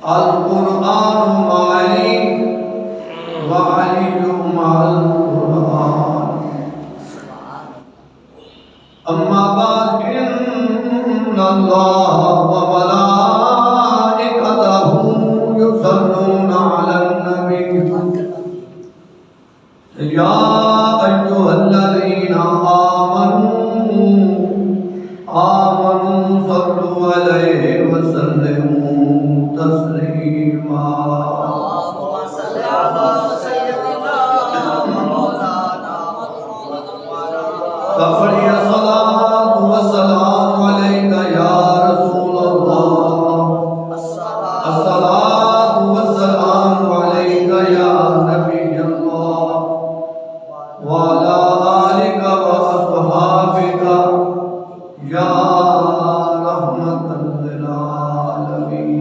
القرآن معلی وعلی مع القرآن اما بعد ان اللہ وملائکتہ یصلون علی النبی یا ایھا الذین آمنوا صلوا علیہ وسلموا تسلیما فقڑی الصلاۃ والسلام علیک یا رسول اللہ الصلاۃ والسلام علیک یا نبی اللہ وعلی آلک واصحابک یا رحمۃ للعالمین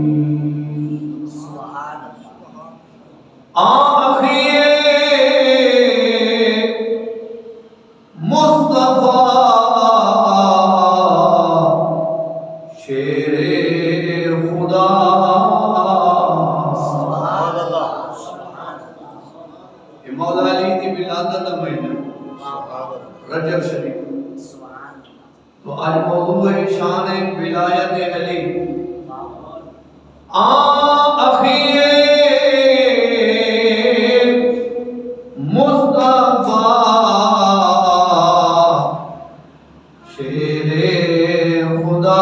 آخری مصطفیٰ شیر خدا مولا علی کی ولادت مہینہ رجب شریف تو آج موضوع ہے شان ولایت علی آخی مصطفیٰ شیر خدا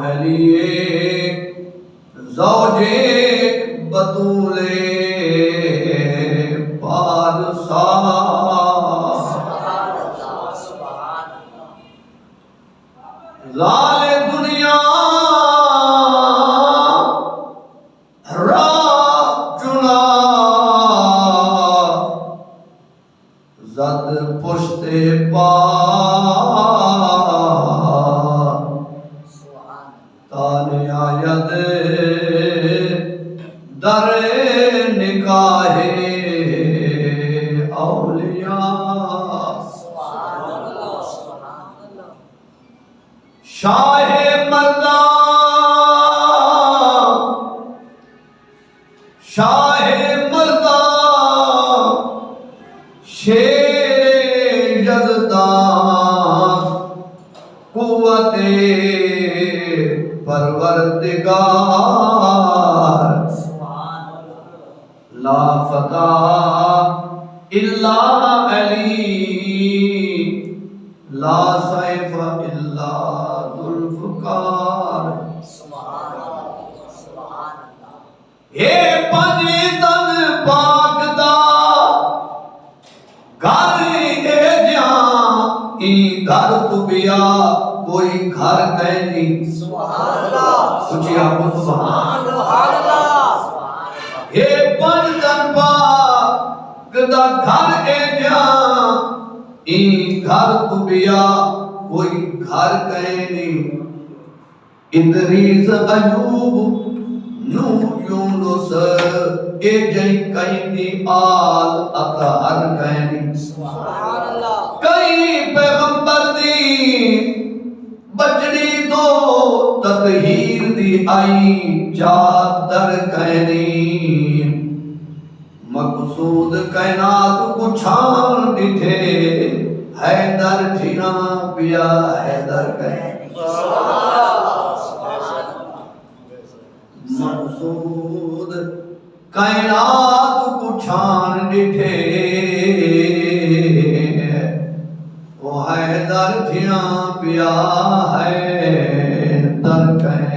علی زوج بطول پارسا لال دنیا را چنا زد پشت پا تانے آید در نکاح اولیاء شاہ مردان شاہ مردان شیر یزدان قوت پروردگار لا فتح الا علی لا سیف الا ذوالفقار اے پنج تن پاک دا گھر اے جہاں ای گھر تو بیا کوئی گھر کہیں نہیں سبحان اللہ سچی آپ سبحان اللہ اے پنج تن پاک دا گھر اے جہاں ای گھر تو بیا کوئی گھر کہیں نہیں ادریس ایوب نوح یونس اے جئی کہیں دی آل اطہر کہیں نہیں سبحان اللہ کئی پیغمبر دی بچڑی دو تطہیر دی آئی چادر کہیں نہیں مقصود کائنات کو چھان ڈٹھے حیدر جھینا پیا حیدر کہیں مقصود کائنات کو چھان ڈٹھے وہ حیدر جھینا پیا حیدر کہیں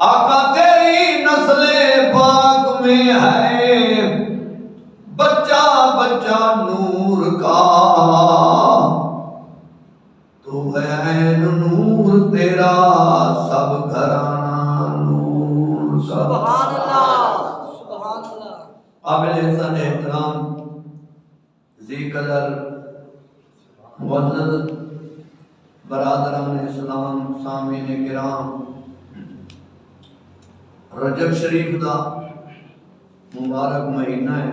آقا تیری نسل پاک میں ہے بچہ بچہ نور کا تو ہے عین نور تیرا سب گھرانہ نور کا سبحان اللہ سبحان اللہ قابل احسان احترام ذی قدر معزز برادران اسلام سامعین کرام رجب شریف دا مبارک مہینہ ہے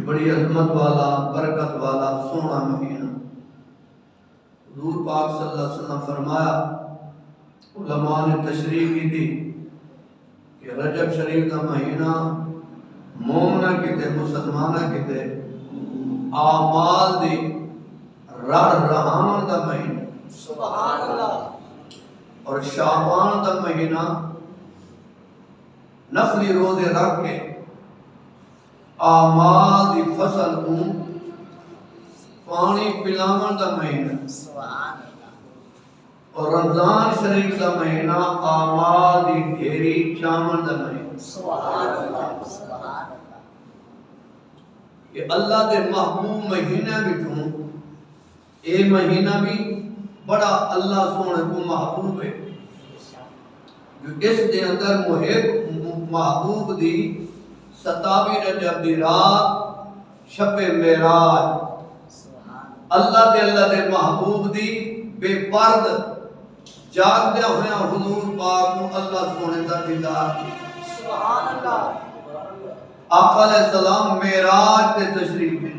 بڑی عظمت والا، برکت والا سونا مہینہ۔ حضور پاک صلی اللہ علیہ وسلم فرمایا، علماء نے تشریح کی تھی کہ رجب شریف کا مہینہ مومنہ کتے مسلمانہ کتے اعمال دی رڑ رہان دا مہینہ، سبحان اللہ۔ اور شعبان دا مہینہ نفلی روزے رکھ کے اعمال دی فصل کو پانی پلاون دا مہینہ، سبحان اللہ۔ اور رمضان شریف دا مہینہ اعمال دی ڈھیری چاون دا مہینہ۔ سبحان اللہ، سبحان اللہ۔ کہ اللہ دے محبوب مہینہ بچوں اے مہینہ بھی بڑا اللہ سونے کو محبوب ہے، جو اس دے اندر محبوب دی 27 رجب دی رات شب معراج اللہ دے محبوب دی بے پرد جاگ دیا ہویا حضور پاک نو اللہ سونے دا دیدار دی۔ سبحان اللہ۔ آقا علیہ السلام معراج تے تشریف لے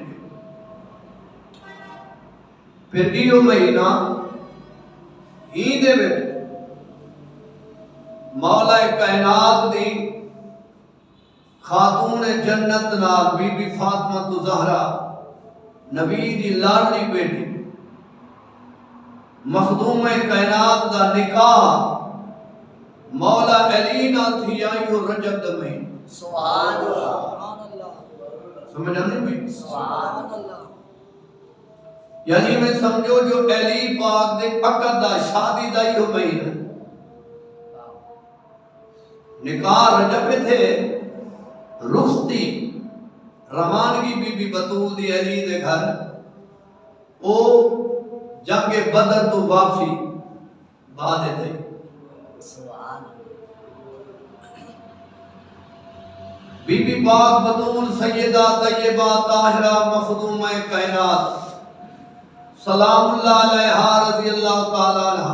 پھر ایو مہینہ ہی دے وچ مولا کائنات دی خاتون جنت نال بی بی فاطمہ زہرا نبی دی لاڈلی بیٹی مخدوم کائنات دا نکاح مولا علی نال تھی آئیو رجب دا مہینہ۔ سبحان اللہ۔ سمجھ آنے بھی؟ سبحان اللہ۔ یعنی میں سمجھو جو علی پاک دے عقد دا شادی دا یہ مہینہ نکاح رجب میں تھے، رخصتی روانگی بی بی بطول دی علی دے گھر او جنگ بدر تو واپسی بعد تھے۔ سبحان بی بی پاک بطول سیدہ طیبہ طاہرہ مخدومہ کائنات سلام اللہ علیہا رضی اللہ تعالیٰ عنہ،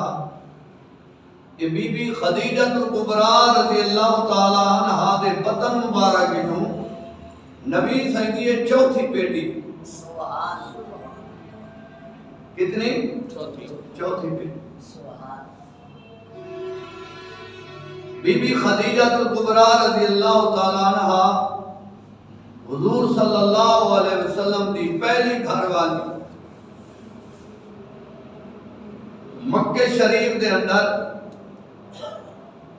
کہ بی بی خدیجۃ الکبریٰ رضی اللہ تعالیٰ عنہ دے بطن مبارک جو نبی سیدی چوتھی بیٹی۔ سبحان اللہ۔ کتنی؟ چوتھی بیٹی۔ سبحان بی بی خدیجۃ الکبریٰ رضی اللہ تعالیٰ عنہ حضور صلی اللہ علیہ وسلم دی پہلی گھر والی، مکہ شریف دے اندر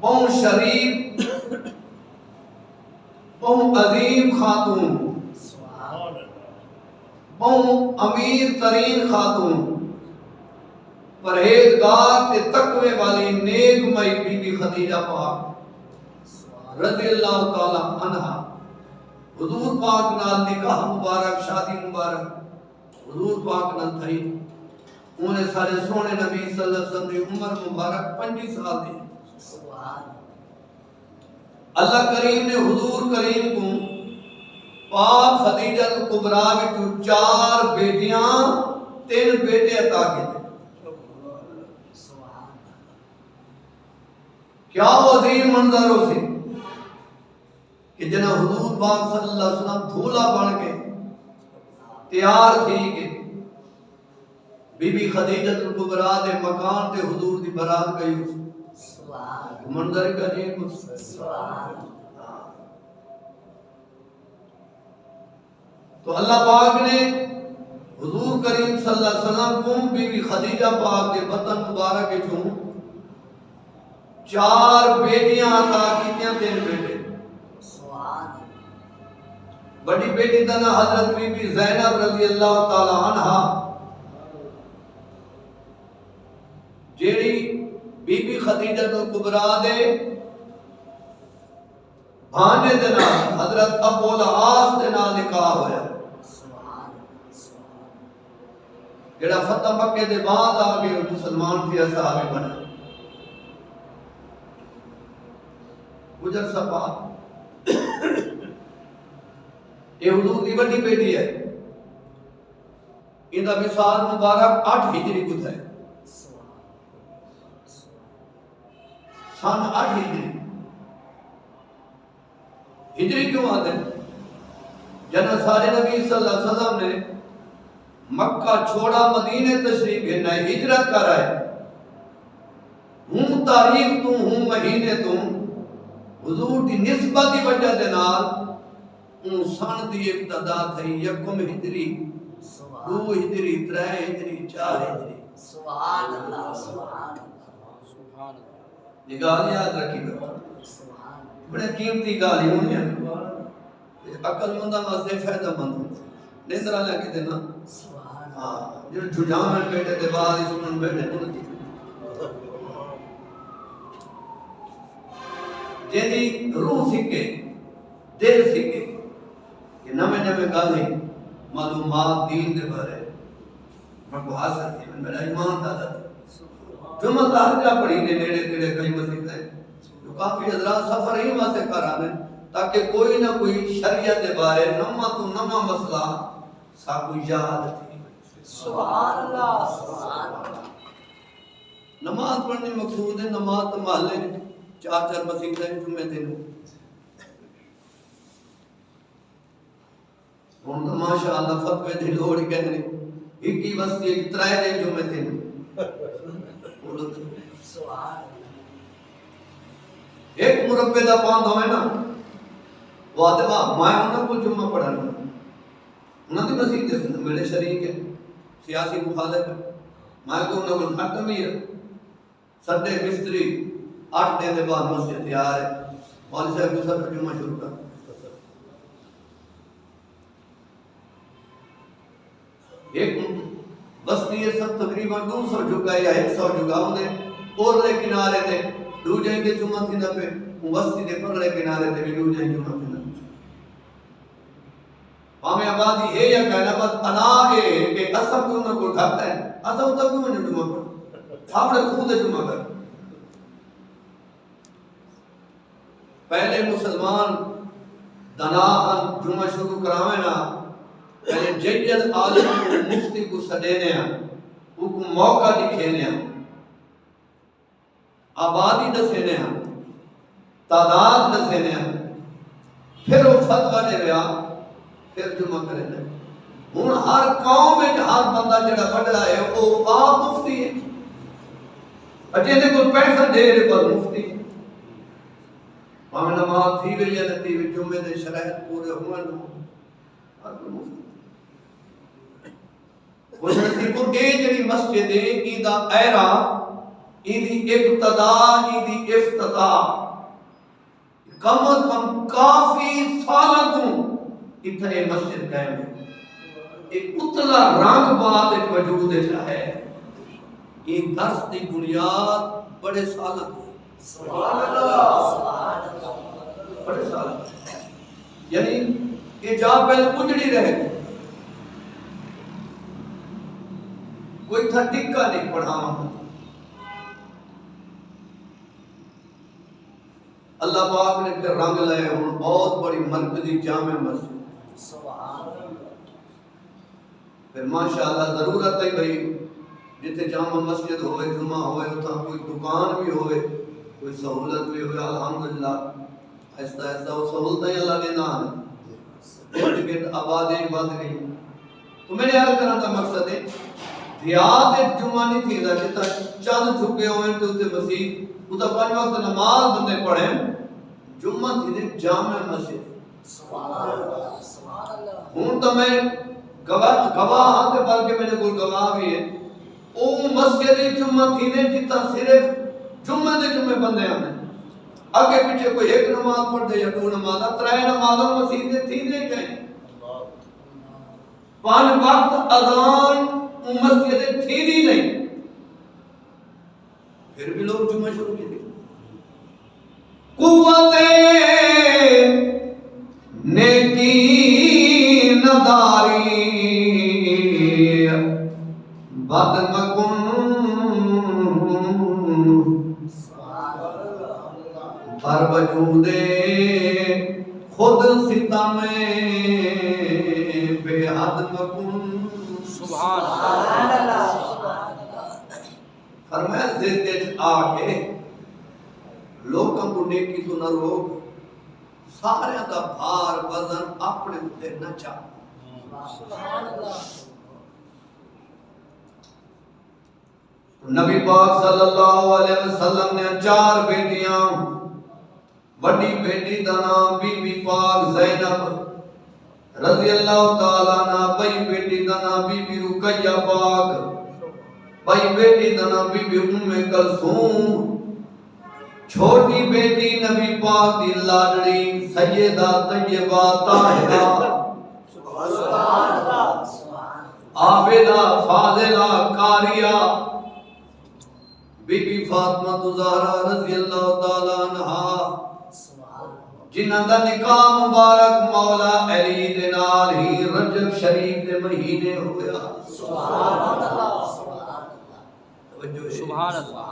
بہت شریف بہت عظیم خاتون، بہت امیر ترین خاتون، پرہیزگار تے تقوی والی نیک مئی بی بی خدیجہ پاک رضی اللہ تعالی عنہا حضور پاک نال نکاح مبارک شادی مبارک حضور پاک نال تھئی۔ انہیں سارے سونے نبی صلی اللہ علیہ وسلم دی عمر مبارک 25 سال دی۔ اللہ کریم نے حضور کریم کو پاک خدیجہ کبریٰ وچوں 4 بیٹیاں 3 بیٹے عطا کیتے۔ کیا عظیم منظر ہو سی کہ جنہ حضور پاک صلی اللہ علیہ وسلم دھولا بن کے تیار تھی کہ بی بی خدیجہ الکبریٰ دے مکان تے حضور دی برات گئی ہو منظر کا عجیب ہو۔ تو اللہ پاک نے حضور کریم صلی اللہ علیہ وسلم کو بی بی خدیجہ پاک کے بطن مبارک چوں 4 بیٹیاں عطا کیتیاں 3 بیٹے۔ بڑی بیٹی دا نام حضرت بی بی زینب رضی اللہ تعالی عنہا جیڑی بی بی خدیجہ الکبریٰ دے بھانجے دے نال حضرت ابو العاص دے نال نکاح ہویا، جڑا فتح مکے دے بعد آگے مسلمان تھی صحابی بنا۔ گجر سپا یہ حضور دی بڑی بیٹی ہے، ان دا وصال مبارک 8 ہجری کو تھا، سن 8 ہجری۔ ہجری کیوں آتے ہیں؟ جنہاں سارے نبی صلی اللہ علیہ وسلم نے مکہ چھوڑا مدینے تشریف ہے نہ ہجرت کر آئے ہوں تاریخ تو ہوں مہینے تو حضور دی نسبت دی وجہ دے نال ان سن دی ابتدا تھی یکم ہجری دو ہجری ترے ہجری چار ہجری سبحان اللہ سبحان اللہ یہ گال یاد رکھی گا بڑے قیمتی گالی ہونی ہیں عقل مندہ واسطے فائدہ مند نیندرہ لے کے دینا ہاں جو جھجامن بیٹے دے بعد اس من بیٹے نہیں جیدی روح سکے دل سکے کہ نمے نمے گالی معلومات دین دے بارے میں کو حاصل تھی میں میرا ایمان تھا جمعہ تارجہ پڑھی نے نیڑے تیڑے کئی مسجد ہیں جو کافی حضرات سفر ہی واسے کرانے تاکہ کوئی نہ کوئی شریعت دے بارے نمہ تو نمہ مسئلہ سا کوئی یاد تھی سبحان اللہ سبحان اللہ نماز پڑھنے مقصود ہے نماز تو محلے چار چار مسجد ہیں جمعے دن ہوں تو ماشاءاللہ فتوے دی لوڑ کہنے ایک ہی بستی ایک ترائے دن جمعے دن سبحان ایک مربع دا پاند ہوئے نا وہ آتے وہاں میں انہوں کو جمعہ پڑھانا انہوں دی مسجد ہے میرے شریک ہے سیاسی مخالف ہے میں کو انہوں کو ختم ہی ہے سڈے مستری 8 دن دے بعد مسجد تیار ہے مولوی صاحب کو سب جمعہ شروع کر ایک بستی ہے سب تقریباً 200 جگہ یا 100 جگہ انہیں پورلے کنارے دے دو جائیں گے جمعہ تھی نہ پہ بستی دے پورلے کنارے دے بھی دو جائیں جمعہ تھی نہ ہمیں آبادی ہے یا کہنا بس انا ہے کہ اصف کیوں نہ کوئی گھٹتا ہے اصف تک کیوں نہ جمعہ کر آپ نے خود جمعہ کر پہلے مسلمان دناہن جمعہ شروع کراویں نا پہلے ججل عالم کو مفتی کو سڈینے ہیں وہ کو موقع دکھینے ہیں آبادی دسینے ہیں تعداد دسینے ہیں پھر وہ فتوہ دے رہا پھر جمعہ کرے ہیں ہون ہر قوم میں ہر بندہ جڑا بڑھا ہے وہ آپ مفتی ہے اچھے دے کو پیسہ دے رہے پر مفتی ہے ہمیں نماز تھی وی یا نتی وی جمعے دے شرائط پورے ہوئے نو ہر کوئی مفتی وہ نصیب اے جڑی مسجد ہے ایدہ ایرا ایدی ابتدا ایدی افتتاح کم از کم کافی سالہ توں اتنے مسجد قائم ہے ایک اتلا رنگ بعد ایک وجود ہے یہ درس دی بنیاد بڑے سالہ توں سبحان اللہ سبحان اللہ بڑے سالہ یعنی یہ جا پہلے اجڑی رہے گی کوئی تھا ٹکا نہیں پڑھانا اللہ پاک نے پھر رنگ لائے ہوں بہت بڑی مرکزی جامع مسجد سبحان اللہ پھر ماشاءاللہ ضرورت ہے بھئی جتے جامع مسجد ہوئے جمعہ ہوئے اتھا کوئی دکان بھی ہوئے کوئی سہولت بھی ہوئے الحمدللہ ایسا ایسا وہ سہولتیں اللہ نے نہ لیکن آبادیں بند گئی تو میں نے عرض کرنا تھا مقصد ہے دیات ایک جمعہ نہیں تھی دا جتا چند جھکے ہوئے تو تے مسیح اتا 5 وقت نماز بندے پڑھیں جمعہ تھی دے جامع مسجد سبحان اللہ سبحان اللہ ہوں تو میں گواہ آتے بلکہ میں نے کوئی گواہ بھی ہے او مسجد جمعہ تھی دے جتا صرف جمعہ دے جمعہ بندے آنے آگے پیچھے کوئی ایک نماز پڑھ دے یا 2 نماز 3 نمازوں مسیح دے تھی دے کہیں 5 وقت اذان مسجد تھی دی نہیں پھر بھی لوگ جمعہ شروع کی تھی قوت نیکی نداری بد مکن پر وجود خود ستم بے حد مکن سبحان اللہ فرمایا زندگی آ کے لوگوں کو نیکی تو نہ روک سارے دا بھار وزن اپنے اتے نہ چا سبحان اللہ نبی پاک صلی اللہ علیہ وسلم نے 4 بیٹیاں بڑی بیٹی دا نام بی بی پاک زینب رضی اللہ تعالیٰ عنہ، بڑی بیٹی دا نام بی بی رقیہ پاک، بڑی بیٹی دا نام بی بی ام کلثوم، چھوٹی بیٹی نبی پاک دی لاڈلی سیدہ طیبہ طاہرہ سبحان اللہ عابدہ فاضلہ قاریہ بی بی فاطمہ زہرا رضی اللہ تعالیٰ عنہ، جنہاں دا نکاح مبارک مولا علی دے نال ہی رجب شریف دے مہینے ہویا سبحان اللہ سبحان اللہ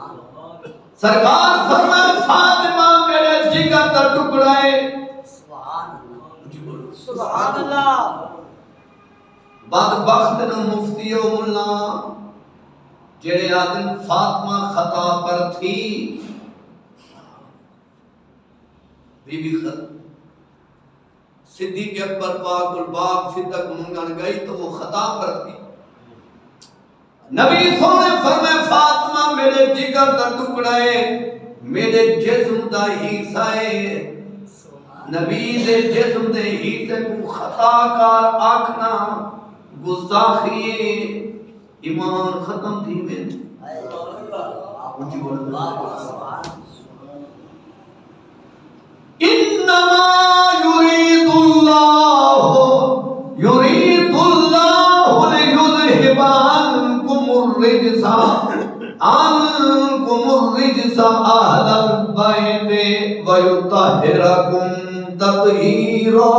سرکار فرمائے فاطمہ میرے جگر دا ٹکڑا ہے سبحان اللہ بدبخت نو مفتی و ملا جڑے آدم فاطمہ خطا پر تھی بی بی صدیق اکبر پاک الباب صدق منگن گئی تو وہ خطا پر تھی نبی سونے فرمائے فاطمہ میرے جگر دا ٹکڑا ہے میرے جسم دا حصہ ہے نبی دے جسم دے حصے کو خطا کار آکھنا گستاخی ایمان ختم تھی میں انما يريد الله ليذهب عنكم الرجس اهل البيت ويطهركم تطهيرا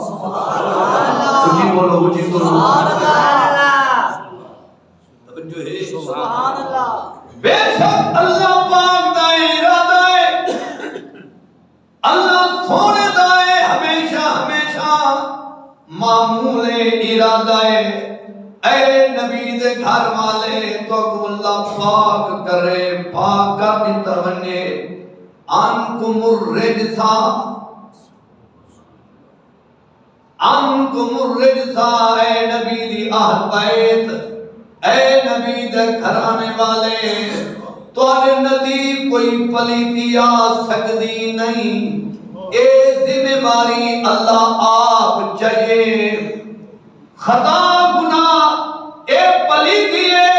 سبحان اللہ جی بولو جی سبحان اللہ توجہ ہے سبحان اللہ بے شک اللہ پاک دا ارادہ ہے اللہ سونے دا ہے ہمیشہ ہمیشہ معمول ارادہ ہے اے نبی دے گھر والے تو کو اللہ پاک کرے پاک کر دیتا بنے انکم الرجسا اے نبی دی اہل بیت اے نبی دے گھرانے والے تواڈے نزدیک کوئی پلیتی آ سکتی نہیں اے ذمہ داری اللہ آپ چاہیے خطا گناہ اے پلیتی ہے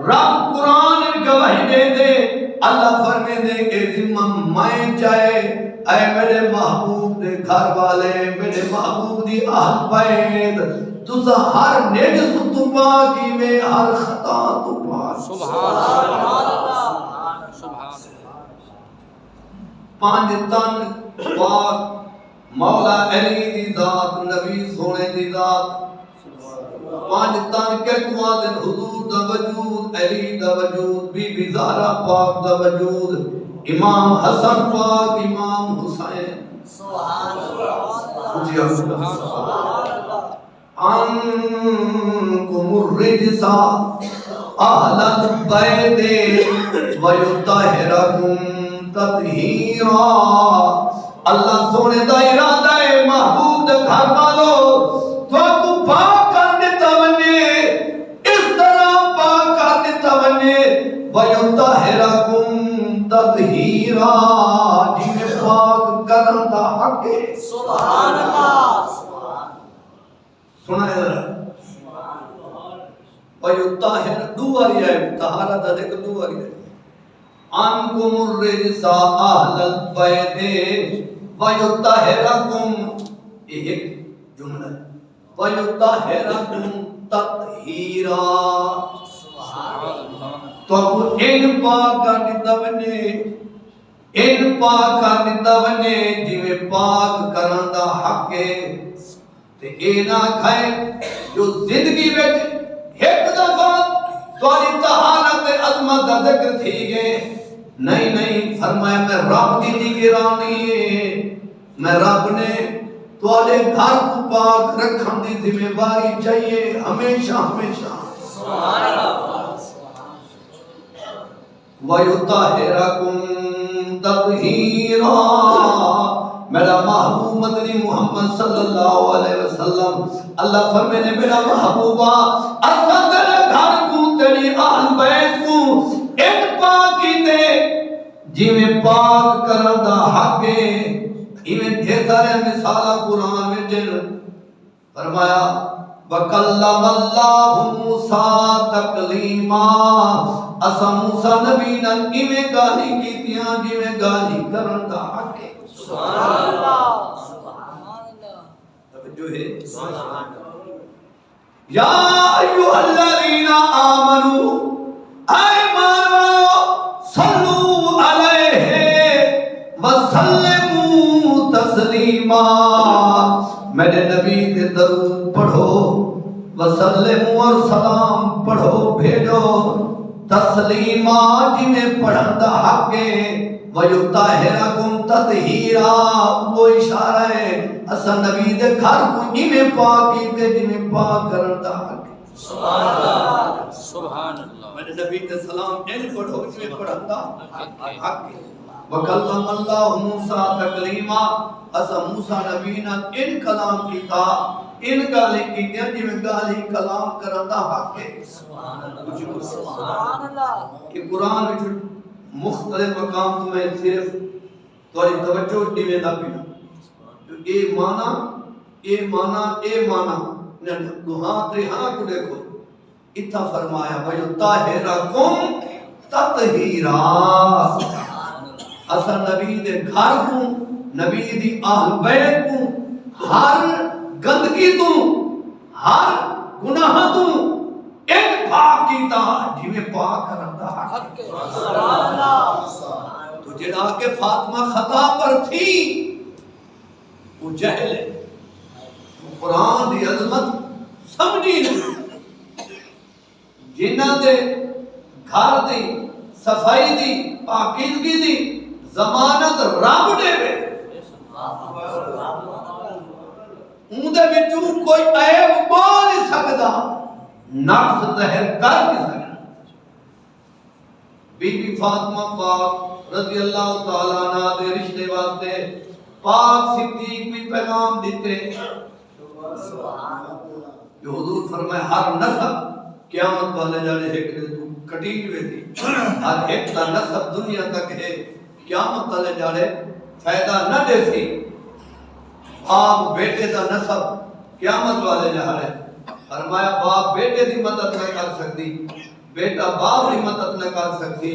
رب قرآن گواہی دے دے اللہ فرمے دے کہ ذمہ میں چاہے اے میرے محبوب دے گھر والے میرے محبوب دی اہل بیت تسا ہر نجس تو پاکی میں ہر خطا تو پاک سبحان اللہ پانچ تن پاک مولا علی دی ذات نبی سونے دی ذات پانچ تن کے دن حضور دا وجود علی دا وجود بی بی زہرا پاک دا وجود امام حسن پاک امام حسین سبحان اللہ جی سبحان اللہ انکم الرجسا اہل البیت ویطہرکم تطہیرا اللہ سونے دا ارادہ ہے محبوب دے گھر والو تو کو پاک کر دیتا بنے اس طرح پاک کر دیتا بنے ویطہرکم تطہیرا جنہیں پاک کرن دا حق ہے سبحان اللہ سنا ہے ذرا ویطہر دو باری ہے طہارت دا ذکر دو باری ہے انکم الرجسا اہل البیت ویطہرکم یہ ایک جملہ ہے ویطہرکم تطہیرا تو ان پاک کر دیتا بنے ان پاک کر دیتا بنے جویں پاک کرن دا حق ہے تے اے نہ کھائے جو زندگی وچ ایک دفعہ تواڈی طہارت تے عظمت دا ذکر تھی گئے نہیں فرمایا میں رب دی نگرانی ہے میں رب نے تواڈے گھر کو پاک رکھن دی ذمہ داری چاہیے ہمیشہ ہمیشہ سبحان اللہ وَيُطَهِّرَكُمْ تطہیرا میرا محبوب مدنی محمد صلی اللہ علیہ وسلم اللہ فرمینے میرا محبوبہ اسا تیرے گھر کو تیری اہل بیت کو ایک پاکی دے جیویں پاک کرن دا حق ہے ایویں ڈھیر سارے مثالاں قرآن وچ فرمایا وَكَلَّمَ اللَّهُ مُوسَىٰ تَكْلِيمًا اسا موسیٰ نبی نال ایویں گالی کیتیاں جویں گالی کرن دا حق ہے سبحان اللہ سبحان اللہ توجہ ہے یا ایھا الذین آمنوا اے ایمان صلو علیہ وسلموا تسلیما میرے نبی کے درود پڑھو وسلم اور سلام پڑھو بھیجو تسلیما جنہیں پڑھن دا حق ہے وَيُطَهِّرَكُمْ تَطْهِيرًا وہ اشارہ ہے اسا نبی دے گھر کو جنہیں پاک کیتے جنہیں پاک کرن دا حق ہے سبحان اللہ سبحان اللہ میرے نبی کے سلام ان پڑھو جنہیں پڑھن دا حق ہے وَكَلَّمَ اللَّهُ مُوسَىٰ تَكْلِيمًا اسا موسیٰ نبی نے ان کلام کیتا ان گالی کیتیاں جویں گالی کلام کرن دا حق ہے سبحان اللہ کہ قرآن وچ مختلف مقام تو میں صرف تھوڑی توجہ دیویں دا پینا اے مانا دوہاں تریہاں کو دیکھو اتھا فرمایا وَيُطَهِّرَكُمْ تَطْهِيرًا اسا نبی دے گھر کو نبی دی اہل بیت کو ہر گندگی تو ہر گناہ تو ایک پاک کیتا جویں پاک کرن دا حق ہے سبحان اللہ تو جڑا کہ فاطمہ خطا پر تھی وہ جہل ہے وہ قرآن دی عظمت سمجھی نہیں جنہاں دے گھر دی صفائی دی پاکیزگی دی ضمانت رب دے وے اندے وچوں کوئی عیب بول نہیں سکدا نقص ظاہر کر نہیں سکدا بی بی فاطمہ پاک رضی اللہ تعالیٰ عنہ دے رشتے واسطے پاک صدیق بھی پیغام دیتے جو حضور فرمائے ہر نسب قیامت والے جانے ایک دے تو کٹی ہوئے تھی ہر ایک تا نسب دنیا تک ہے قیامت والے جانے فائدہ نہ دے سی باپ بیٹے دا نسب قیامت والے جانے فرمایا باپ بیٹے دی مدد نہ کر سکتی بیٹا باپ دی مدد نہ کر سکتی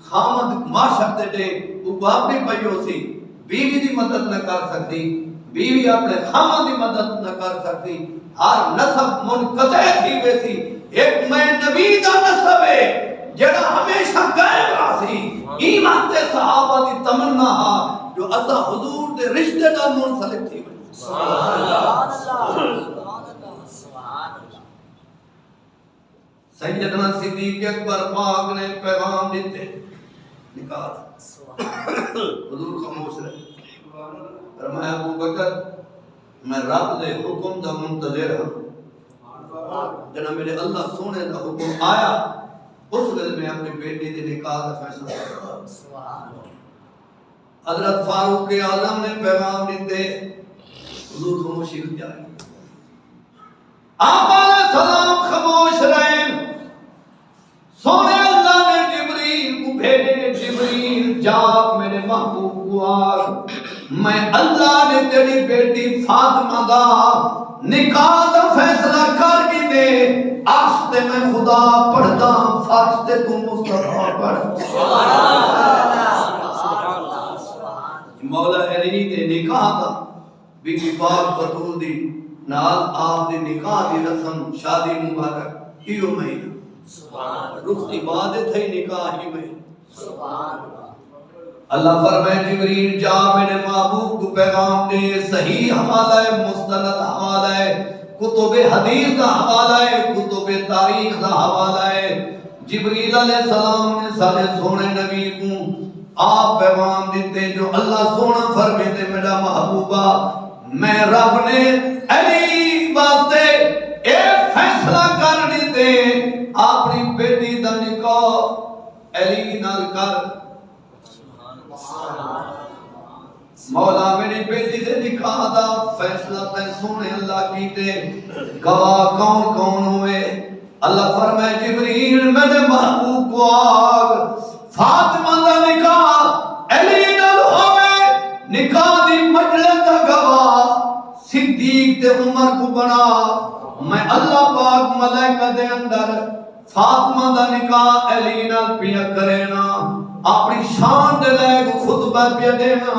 خامد معاشر دے دے وہ باپ بھی پیو سی بیوی دی مدد نہ کر سکتی بیوی اپنے خامد دی مدد نہ کر سکتی ہر نسب منقطع تھی ویسی ایک میں نبی دا نسب ہے جڑا ہمیشہ قائم راسی ایمان تے صحابہ دی تمنا ہا جو اسا حضور دے رشتے نال منسلک تھی سبحان اللہ سبحان اللہ سبحان اللہ سیدنا صدیق اکبر پاک نے پیغام دیتے نکال حضور خاموش رہے فرمایا ابو بکر میں رب دے حکم دا منتظر ہوں جنا میرے اللہ سونے دا حکم آیا اس وقت میں اپنی بیٹی دے نکاح دا فیصلہ کیا حضرت فاروق اعظم نے پیغام دیتے حضور خاموشی اختیار کی آپ علیہ السلام خاموش رہے سونے اللہ نے جبریل کو بھیجے جبریل جا میرے محبوب کو آ میں اللہ نے تیری بیٹی فاطمہ دا نکاح دا فیصلہ کر کے دے آستے میں خدا پڑھتا فرض تے تو مصطفیٰ پڑھ مولا علی دے نکاح دا بی بی پاک بطول دی نال آپ دے نکاح دی رسم شادی مبارک ایو مہینہ رخصتی بعد تھئی نکاح ہی مہینہ اللہ فرمائے جبریل جا میرے محبوب کو پیغام دے صحیح حوالہ ہے مستند حوالہ ہے کتب حدیث کا حوالہ ہے کتب تاریخ کا حوالہ ہے جبریل علیہ السلام نے سارے سونے نبی کو آپ پیغام دیتے جو اللہ سونا فرمے دے میرا محبوبہ میں رب نے علی واسطے ایک فیصلہ کر دیتے اپنی بیٹی دا نکاح علی نال کر دا فیصلہ تے سونے اللہ کیتے گواہ کون کون ہوئے اللہ فرمائے جبریل میرے محبوب کو آگ فاطمہ دا نکاح علی نال ہوئے نکاح دی مجلس دا گواہ صدیق تے عمر کو بنا میں اللہ پاک ملائکہ دے اندر فاطمہ دا نکاح علی نال پیا کرینا اپنی شان دے لے کو خطبہ پیا دینا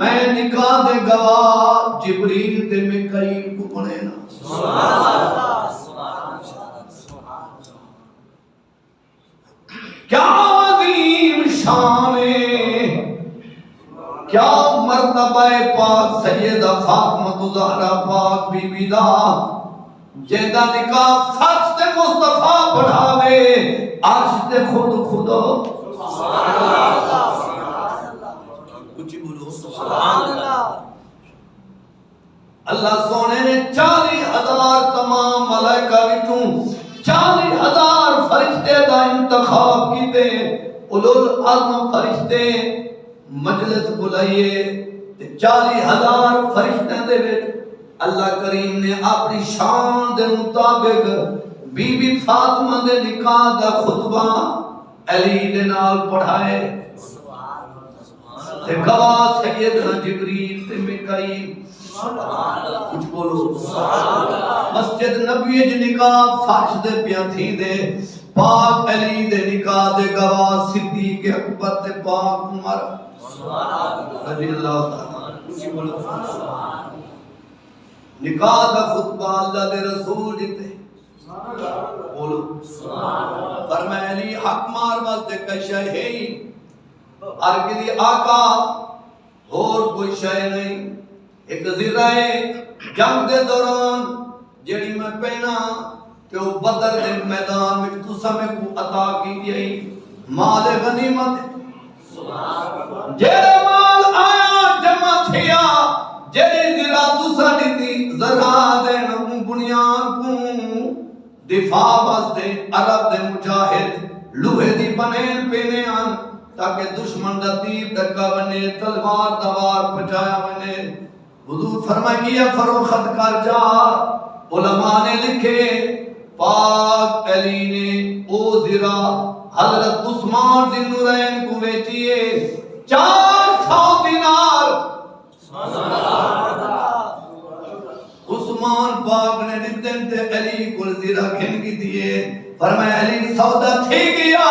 میں نکاح دے گواہ جبریل تے میکائیل کو بنینا سبحان اللہ کیا عظیم شان ہے کیا مرتبہ پاک سیدہ فاطمہ زہرا پاک بی بی دا جیدہ نکاح سچ تے مصطفیٰ پڑھاوے عرش تے خود خدا سبحان اللہ کچھ بولو سبحان اللہ اللہ سونے نے 40,000 تمام ملائکہ وچوں 40,000 فرشتے دا انتخاب کیتے اولو العزم فرشتے مجلس بلائیے 40,000 فرشتیں دے وچ اللہ کریم نے اپنی شان دے مطابق بی بی فاطمہ دے نکاح دا خطبہ علی دے نال پڑھائے تے گواہ سیدنا جبریل تے میکائیل کچھ بولو مسجد نبوی وچ نکاح فرش دے پیا تھی دے پاک علی دے نکاح دے گواہ صدیق اکبر تے پاک عمر رضی اللہ تعالی کچھ بولو نکاح دا خطبہ اللہ دے رسول دیتے بولو فرمائے علی حق مار واسطے کشے ہے ہی ارگدی آقا اور کوئی شے نہیں ایک ذرائع جنگ دے دوران جیڑی میں پہنا کہ وہ بدر دے میدان میں تو سمیں کو عطا کی گئی مال غنیمت جیڑا مال آیا جمع تھیا جیڑی ذرا تو ساڑی دی ذرا دین بنیان کو دفاع واسطے عرب دے مجاہد لوہے دی بنین پینے آن تاکہ دشمن دا تیر ڈگا بنے تلوار دوار پچایا بنے حضور فرمائے یہ فروخت کر جا علماء نے لکھے پاک علی نے او ذرا حضرت عثمان ذی النورین کو بیچیے 400 دینار عثمان پاک نے دن تے علی کو ذرا گھن کی دیے فرمایا علی سودا تھی گیا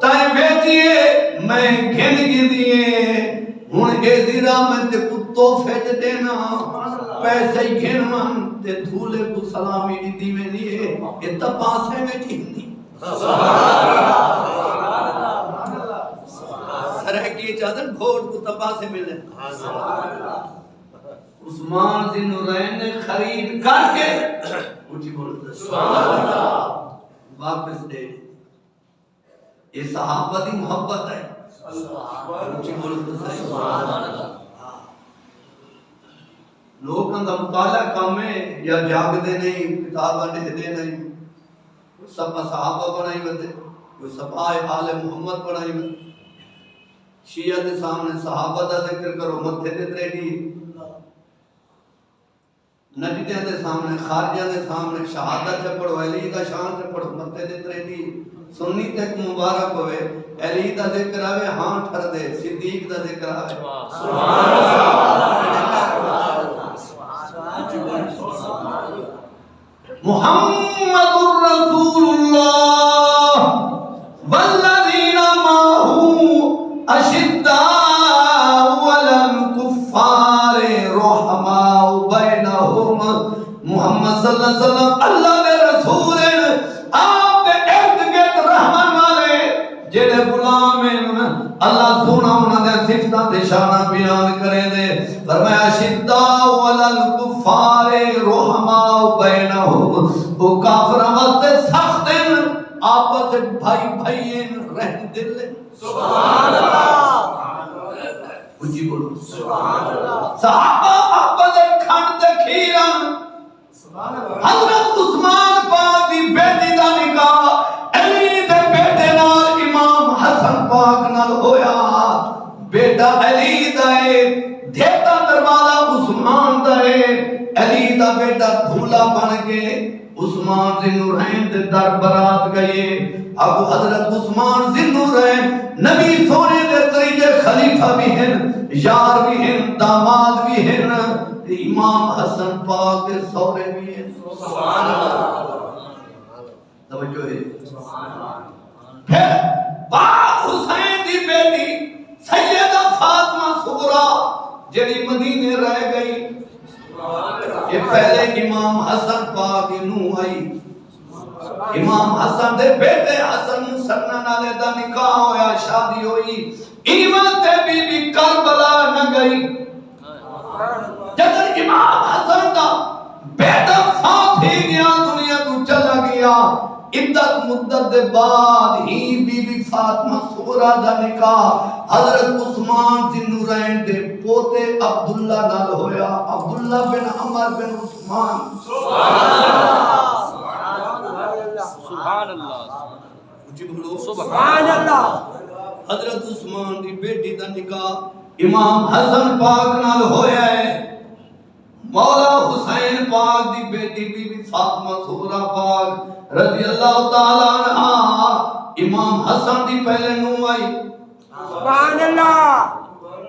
تائیں بیچیے میں گھن کی دیے ہن اے ذرا میں تے کتو پھیٹ دینا پیسے گھن من تے دھولے کو سلامی دی میں دیے یہ تپاسے میں چیزی سرح کی چادر بھوٹ کو تپاسے ملے عثمان ذی النورین نے خرید کر کے اونچی بولتا سبحان اللہ واپس دے یہ صحابہ دی محبت ہے اونچی بولتا سبحان اللہ لوگوں کا مطالعہ کام ہے یا جاگ دے نہیں کتابہ لکھ دے نہیں سب صحابہ بنائی ہوتے کوئی سپاہ آل محمد بنائی ہوتے شیعہ دے سامنے صحابہ دا ذکر کرو متھے دے تریڈی نجدیاں دے سامنے خارجہ دے سامنے شہادت سے پڑھو علی دا شان سے پڑھو متھے دے تریڈی سنی تک مبارک ہوئے علی دا ذکر آوے ہاں ٹھر دے صدیق دا ذکر آوے سبحان اللہ محمد الرسول اللہ والذین معہو اشداء والکفار رحماء بینہم محمد صلی اللہ علیہ وسلم اللہ دے رسول آپ دے ارد گرد رحمان والے جڑے غلام ہیں اللہ سونا انہاں دے صفتاں تے شاناں بیان کرے دے فرمایا اشداء والکفار رحماء بینہم وہ کافراں واسطے سخت ہیں آپس بھائی بھائی رحم دل سبحان اللہ اونچی بولو سبحان اللہ صحابہ آپس کھنڈ تے کھیرن حضرت عثمان پاک دی بیٹی دا نکاح علی دے بیٹے نال امام حسن پاک نال ہویا بیٹا علی دا دیتا دروازہ عثمان دا بیٹا دھولا بن کے عثمان ذوالنورین دے در برات گئے اب حضرت عثمان ذوالنورین نبی سونے دے تریجے خلیفہ بھی ہیں یار بھی ہیں داماد بھی ہیں امام حسن پاک دے سورے بھی ہیں سبحان اللہ توجہ ہے پھر باپ حسین دی بیٹی سیدہ فاطمہ صغرا جڑی مدینے رہ گئی یہ پہلے امام حسن پاک نو آئی امام حسن دے بیٹے حسن مسنن والے دا نکاح ہویا شادی ہوئی ایمان تے بی بی کربلا نہ گئی جب امام حسن دا بیٹا فوت ہی گیا دنیا تو چلا گیا عدت مدت دے بعد ہی بی بی فاطمہ صغرا دا نکاح حضرت عثمان ذوالنورین دے پوتے عبداللہ نال ہویا عبداللہ بن عمر بن عثمان سبحان اللہ جی بولو سبحان اللہ حضرت عثمان دی بیٹی دا نکاح امام حسن پاک نال ہویا ہے مولا حسین پاک دی بیٹی بی بی فاطمہ صغرا پاک رضی اللہ تعالی عنہ امام حسن دی پہلے نو آئی سبحان اللہ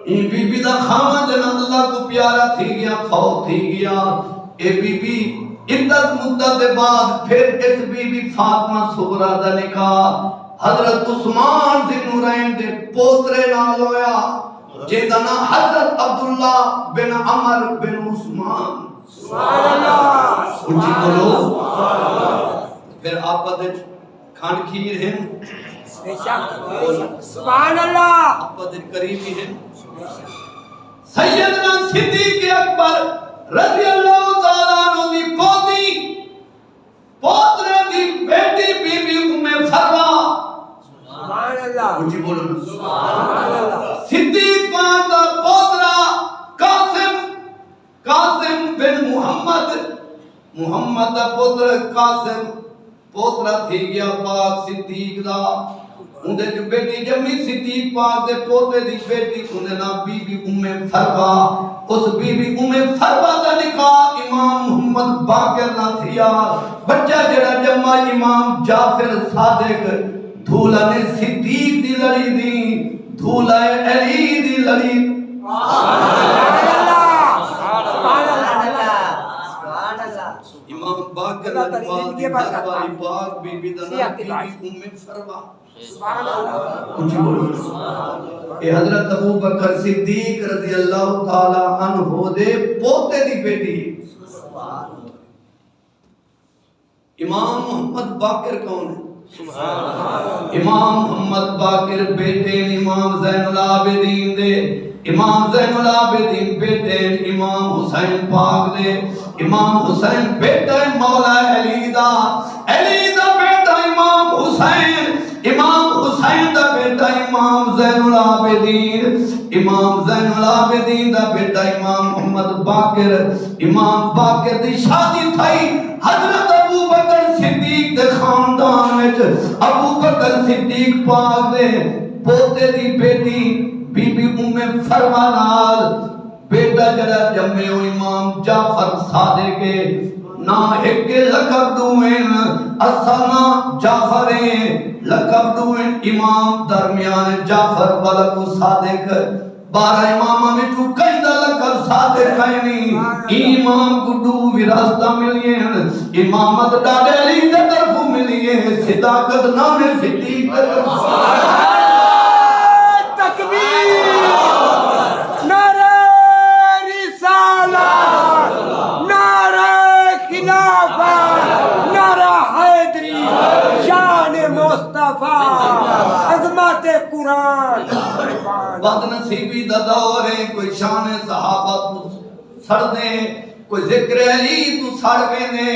این بی بی دا خامد جن اللہ کو پیارا تھی گیا فوت تھی گیا اے بی بی عدت مدت دے بعد پھر اس بی بی فاطمہ صغرا دا نکاح حضرت عثمان ذوالنورین دے پوترے نال ہویا جیدا نام حضرت عبداللہ بن عمر بن عثمان سبحان اللہ اونچی بولو پھر آپا دے کھانڈ کھیر ہیں سبحان اللہ آپا دے قریبی ہیں سیدنا صدیق اکبر رضی اللہ تعالیٰ عنہ دی پوتی پوترے دی بیٹی بی بی ام فروا سبحان اللہ اونچی بولو سبحان اللہ صدیق پاک دا پوترا قاسم بن محمد دا پوتر قاسم پوترا تھی گیا پاک صدیق دا اندے جو بیٹی جمی صدیق پاک دے پوتے دی بیٹی اندے نام بی بی ام فروا اس بی بی ام فروا دا نکاح امام محمد باقر نہ تھیا بچہ جڑا جمع امام جعفر صادق دھولا نے صدیق دی لڑی دی دھولا علی دی لڑی امام باقر والی پاک بی بی دا نام بی بی ام فروا اے حضرت ابو بکر صدیق رضی اللہ تعالی عنہ دے پوتے دی بیٹی امام محمد باقر کون ہے امام محمد باقر بیٹے امام زین العابدین دے امام زین العابدین بیٹے امام حسین پاک دے امام حسین بیٹا مولا علی دا بیٹا امام حسین دا بیٹا امام زین العابدین دا بیٹا امام محمد باقر امام باقر دی شادی تھئی حضرت ابو بکر صدیق دے خاندان وچ ابو بکر صدیق پاک دے پوتے دی بیٹی بی بی ام فروا نال بیٹا جڑا جمے او امام جعفر صادق نا ایک لقب دوئن اسانا جعفر لقب دوئن امام درمیان جعفر ولکو صادق 12 امامہ میں جو کئی دا لقب صادق کہنی امام گڈو وراثتہ ملیے امامت ڈاڈے علی دے طرفوں ملیے صداقت نام صدیق دے طرفوں عظمت قرآن بد نصیبی دا دور ہے کوئی شان صحابہ تو سڑ دے کوئی ذکر علی تو سڑ ویندے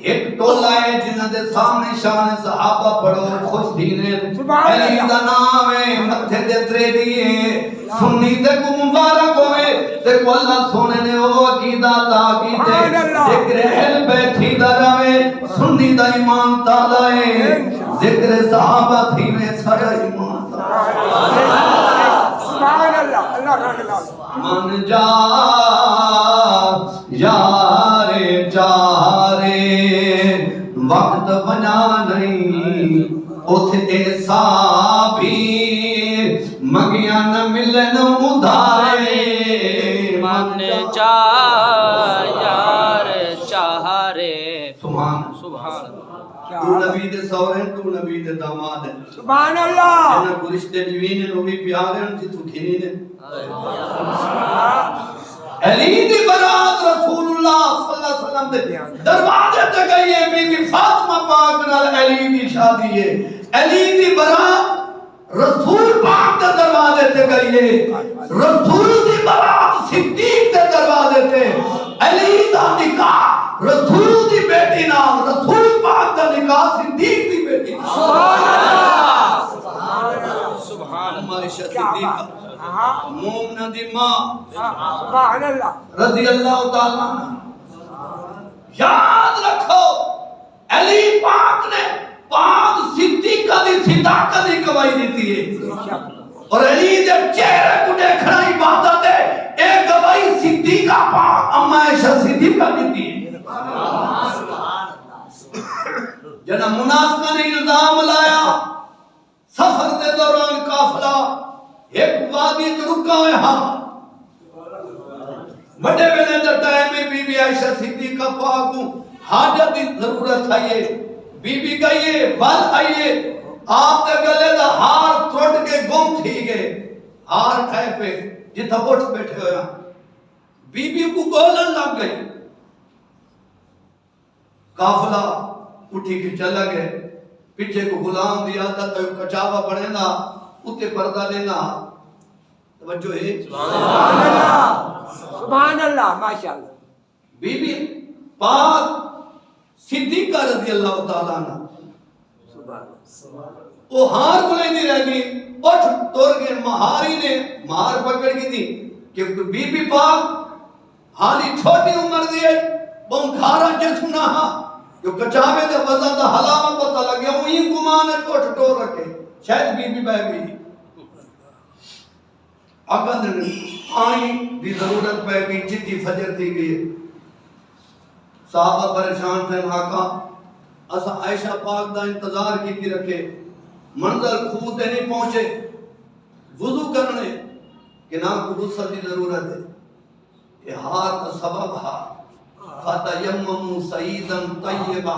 ایک ٹولا ہے جنہاں دے سامنے شان صحابہ پڑھو خوش دینے علی دا نام ہے متھے دے ترے دیئے سنی تے کو مبارک ہوئے تے کو اللہ سونے نے او عقیدہ تاقیدے ذکر اہل بیٹھی دا رہے سنی دا ایمان تالا ہے ذکر صحابہ تھی میں سڑا ایمان سبحان اللہ اللہ من جا یا چارے وقت بنا نہیں اتھے ایسا بھی مگیاں نہ ملن ادھارے من چاہ یار چارے سبحان سبحان تو نبی دے سورے تو نبی دے داماد ہے سبحان اللہ انہاں کو رشتے جوین نو بھی پیار ہیں جتو کھینی نے علی دی برات رسول اللہ صلی اللہ علیہ وسلم دے دروازے تے گئی ہے بی بی فاطمہ پاک نال علی دی شادی ہے علی دی برات رسول پاک دے دروازے تے گئی ہے رسول دی برات صدیق دے دروازے تے علی دا نکاح رسول دی بیٹی نال رسول پاک دا نکاح صدیق دی بیٹی سبحان اللہ سبحان اللہ عائشہ صدیقہ مومنہ دی ماں سبحان اللہ رضی اللہ تعالیٰ یاد رکھو علی پاک نے پاک صدیقہ دی صداقت دی گواہی دیتی ہے اور علی دے چہرے کو دیکھنا عبادت ہے ایک گواہی صدیقہ پاک اما عائشہ صدیقہ دیتی ہے جنہ منافقہ نے الزام لایا سفر دے دوران قافلہ ایک وادی جو رکا ہوئے ہاں بڑے ویلے دا ٹائم میں بی بی عائشہ صدیقہ پاک کو حاجت دی ضرورت ہے بی بی گئیے بل آئیے آپ کے گلے دا ہار ٹوٹ کے گم تھی گئے ہار کھائے پہ جتھا اٹھ بیٹھے ہویا بی بی کو گولن لگ گئی قافلہ اٹھی کے چلا گئے پیچھے کو غلام دیا تھا تو کچاوا پڑھے نا اتے پردہ لینا توجہ ہے سبحان اللہ سبحان اللہ ماشاءاللہ بی بی پاک صدیقہ رضی اللہ تعالیٰ عنہ وہ ہار کو لیندی رہ گئی اٹھ توڑ کے مہاری نے مہار پکڑ کی تھی کہ بی بی پاک حالی چھوٹی عمر دیئے بہن کھارا جسمنا ہاں جو کچاوے دے وزن دا حلاوہ پتہ لگیا وہ ہی گمانے اٹھ ٹور رکھے شاید بی بی بہ گئی اگن آئی دی ضرورت پہ گئی جتی فجر دی گئی صحابہ پریشان تھے آقا اسا عائشہ پاک دا انتظار کی رکھے منظر خود دے نہیں پہنچے وضو کرنے کہ نا کو غسل دی ضرورت ہے یہ ہار کا سبب ہے فتیمموا سعیدا طیبا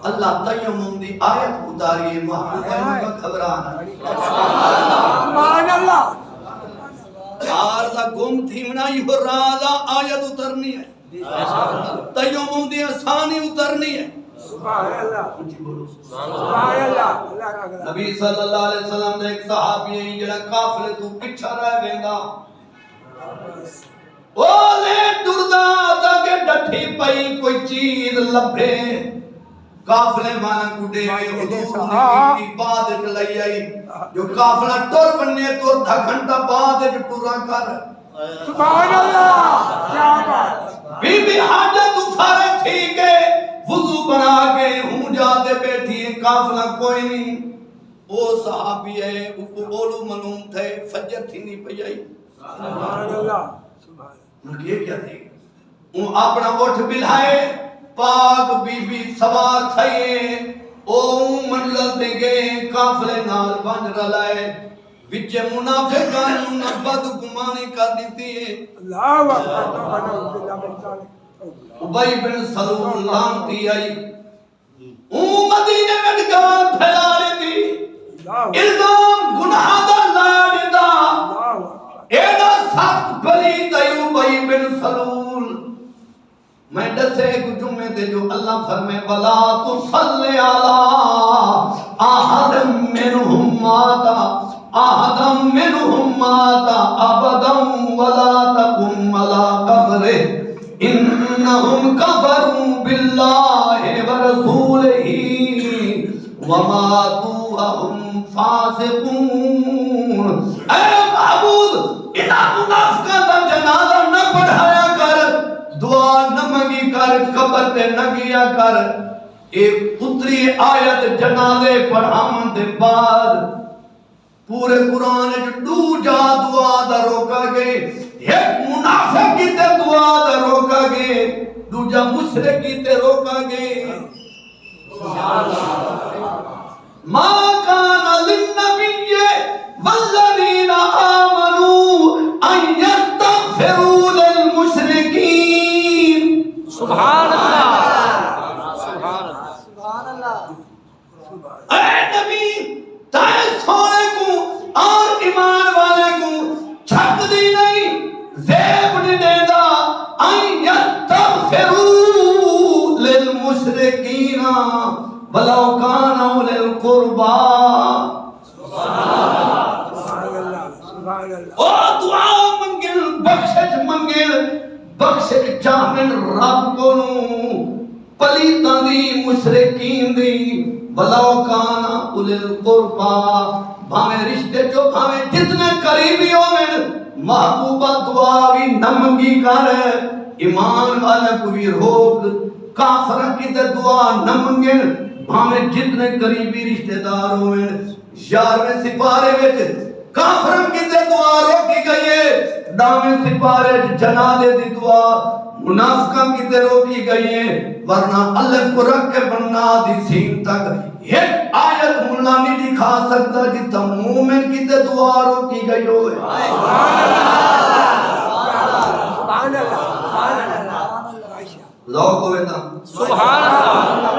اللہ تیمم دی آیت اتاری ہے محبوب کا خبران سبحان اللہ ہار دا گم تھیمنا یہ رالا آیت اترنی ہے تیمم دی آسانی اترنی ہے سبحان اللہ سبحان اللہ نبی صلی اللہ علیہ وسلم نے ایک صحابی ہے جڑا قافلے تو پیچھے رہ ویندا او لے ڈردا تا کہ ڈٹھی پئی کوئی چیز لبھے قافلے مانا کو دے حضور کی بعد وچ لئی آئی جو قافلہ ٹر بننے تو آدھا گھنٹہ بعد وچ ٹرا کر سبحان اللہ کیا بات بی بی حاجت فارغ تھی کے وضو بنا کے ہوں جاتے بیٹھی ہیں قافلہ کوئی نہیں او صحابی ہے وہ اولو معلوم تھے فجر تھی نہیں پئی آئی سبحان اللہ سبحان یہ کیا تھی وہ اپنا اٹھ بلھائے پاک بی بی سوار تھئے او منزل دے گئے قافلے نال بن رلائے وچ منافقان نہ بد گمانی کر دیتی ہے اللہ اکبر ابی بن سلول لانتی آئی مدینے میں گال پھیلا لیتی الزام گناہ دا لا دیتا ایڈا سخت بلی تیو ابی بن سلول میں دسے ایک جمعے دے جو اللہ فرمے ولا تصلی علی احد منہم ماتا احد منہم ماتا ابدا ولا تقم علی قبرہ انہم کفروا باللہ ورسولہ وماتوا وہم فاسقون اے معبود انہاں منافقاں دا جنازہ نہ پڑھایا کر دعا نہ منگی کر قبر تے نہ گیا کر ایک اتری آیت جنازے پڑھاون دے بعد پورے قرآن جو جا دعا دا روکا گئے ایک منافق کی تے دعا دا روکا گئے دوجا مشرکی تے روکا گے ما کان للنبی والذین آمنوا ان یستغفروا للمشرکین سبحان اللہ سبحان اللہ اے نبی تائیں سونے کو اور ایمان والے کو چھک دی نہیں زیب نہیں دیدا ان یستغفروا للمشرکین ولو کانوا اولی القربى او دعا منگل بخشش منگل بخشش چاہن رب کو پلیتاں دی مشرکین دی ولو کانا اولی القربى بھاویں رشتے جو بھاویں جتنے قریبی ہوئے محبوبہ دعا بھی نمگی کر ایمان والے کو بھی روک کافرہ کی دعا نمگن بھاویں جتنے قریبی رشتہ دار ہوئے یارویں سپارے وچ کافروں کی دعا روکی گئی ہے داویں سپارے جنازے دی دعا منافقاں کی روکی گئی ہے ورنہ اللہ کو رکھ کے بننا دی سین تک ایک آیت ملا نہیں دکھا سکتا جتا مومن کی دعا روکی گئی ہوئے سبحان اللہ ذوق ہوئے تھا سبحان اللہ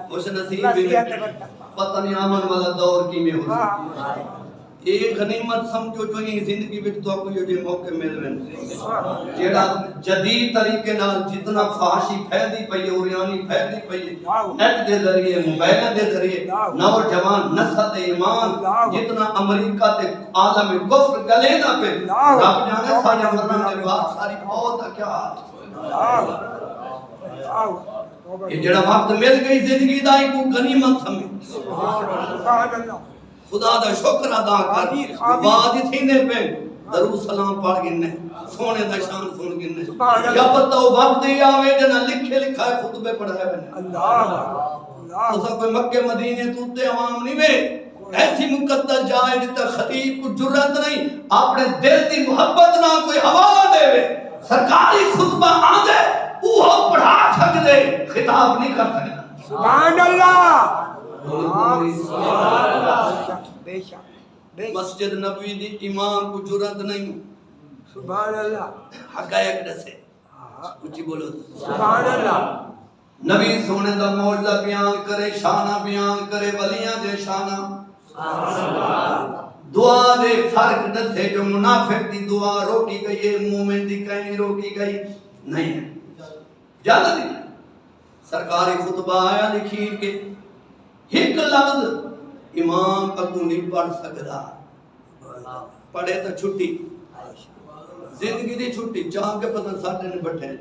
خوش نصیب پتہ نہیں آمن والا دور کی میں ہو ایک غنیمت سمجھو جو ہی زندگی بچ تو کوئی جو موقع مل رہے جیڑا جدید طریقے نال جتنا فحاشی پھیلدی پئی اوریانی پھیلدی پئی نیٹ دے ذریعے موبائل دے ذریعے نوجوان نسل ایمان جتنا امریکہ تے عالم کفر گلے نہ پہ رب جانے سارے مرنا دے بعد ساری بہت کیا یہ جڑا وقت مل گئی زندگی دا کو غنیمت سمجھ سبحان اللہ خدا دا شکر ادا کر بعد تھینے پہ درود سلام پڑھ گنے سونے دا شان سن گنے یا پتہ وقت ہی آوے جنا لکھے لکھا ہے خطبے پڑھائے بنے اللہ تو سب کوئی مکہ مدینے توتے عوام نہیں وے ایسی مقدس جائے جتا خطیب کو جرات نہیں اپنے دل دی محبت نہ کوئی حوالہ دے وے سرکاری خطبہ آدھے وہ پڑھا سکتے خطاب نہیں کر سکتا سبحان اللہ مسجد نبوی دی امام کو جرات نہیں سبحان اللہ حقائق دسے کچھ بولو سبحان اللہ نبی سونے دا معجزہ بیان کرے شانہ بیان کرے ولیاں دے شانہ دعا دے فرق دسے جو منافق دی دعا روکی گئی ہے مومن دی کہیں روکی گئی نہیں ہے جانا دی سرکاری خطبہ آیا لکھیر کے ایک لفظ امام اگو نہیں پڑھ سکتا پڑھے تو چھٹی زندگی دی چھٹی چاہ کے پتہ ساٹھے نے بٹھے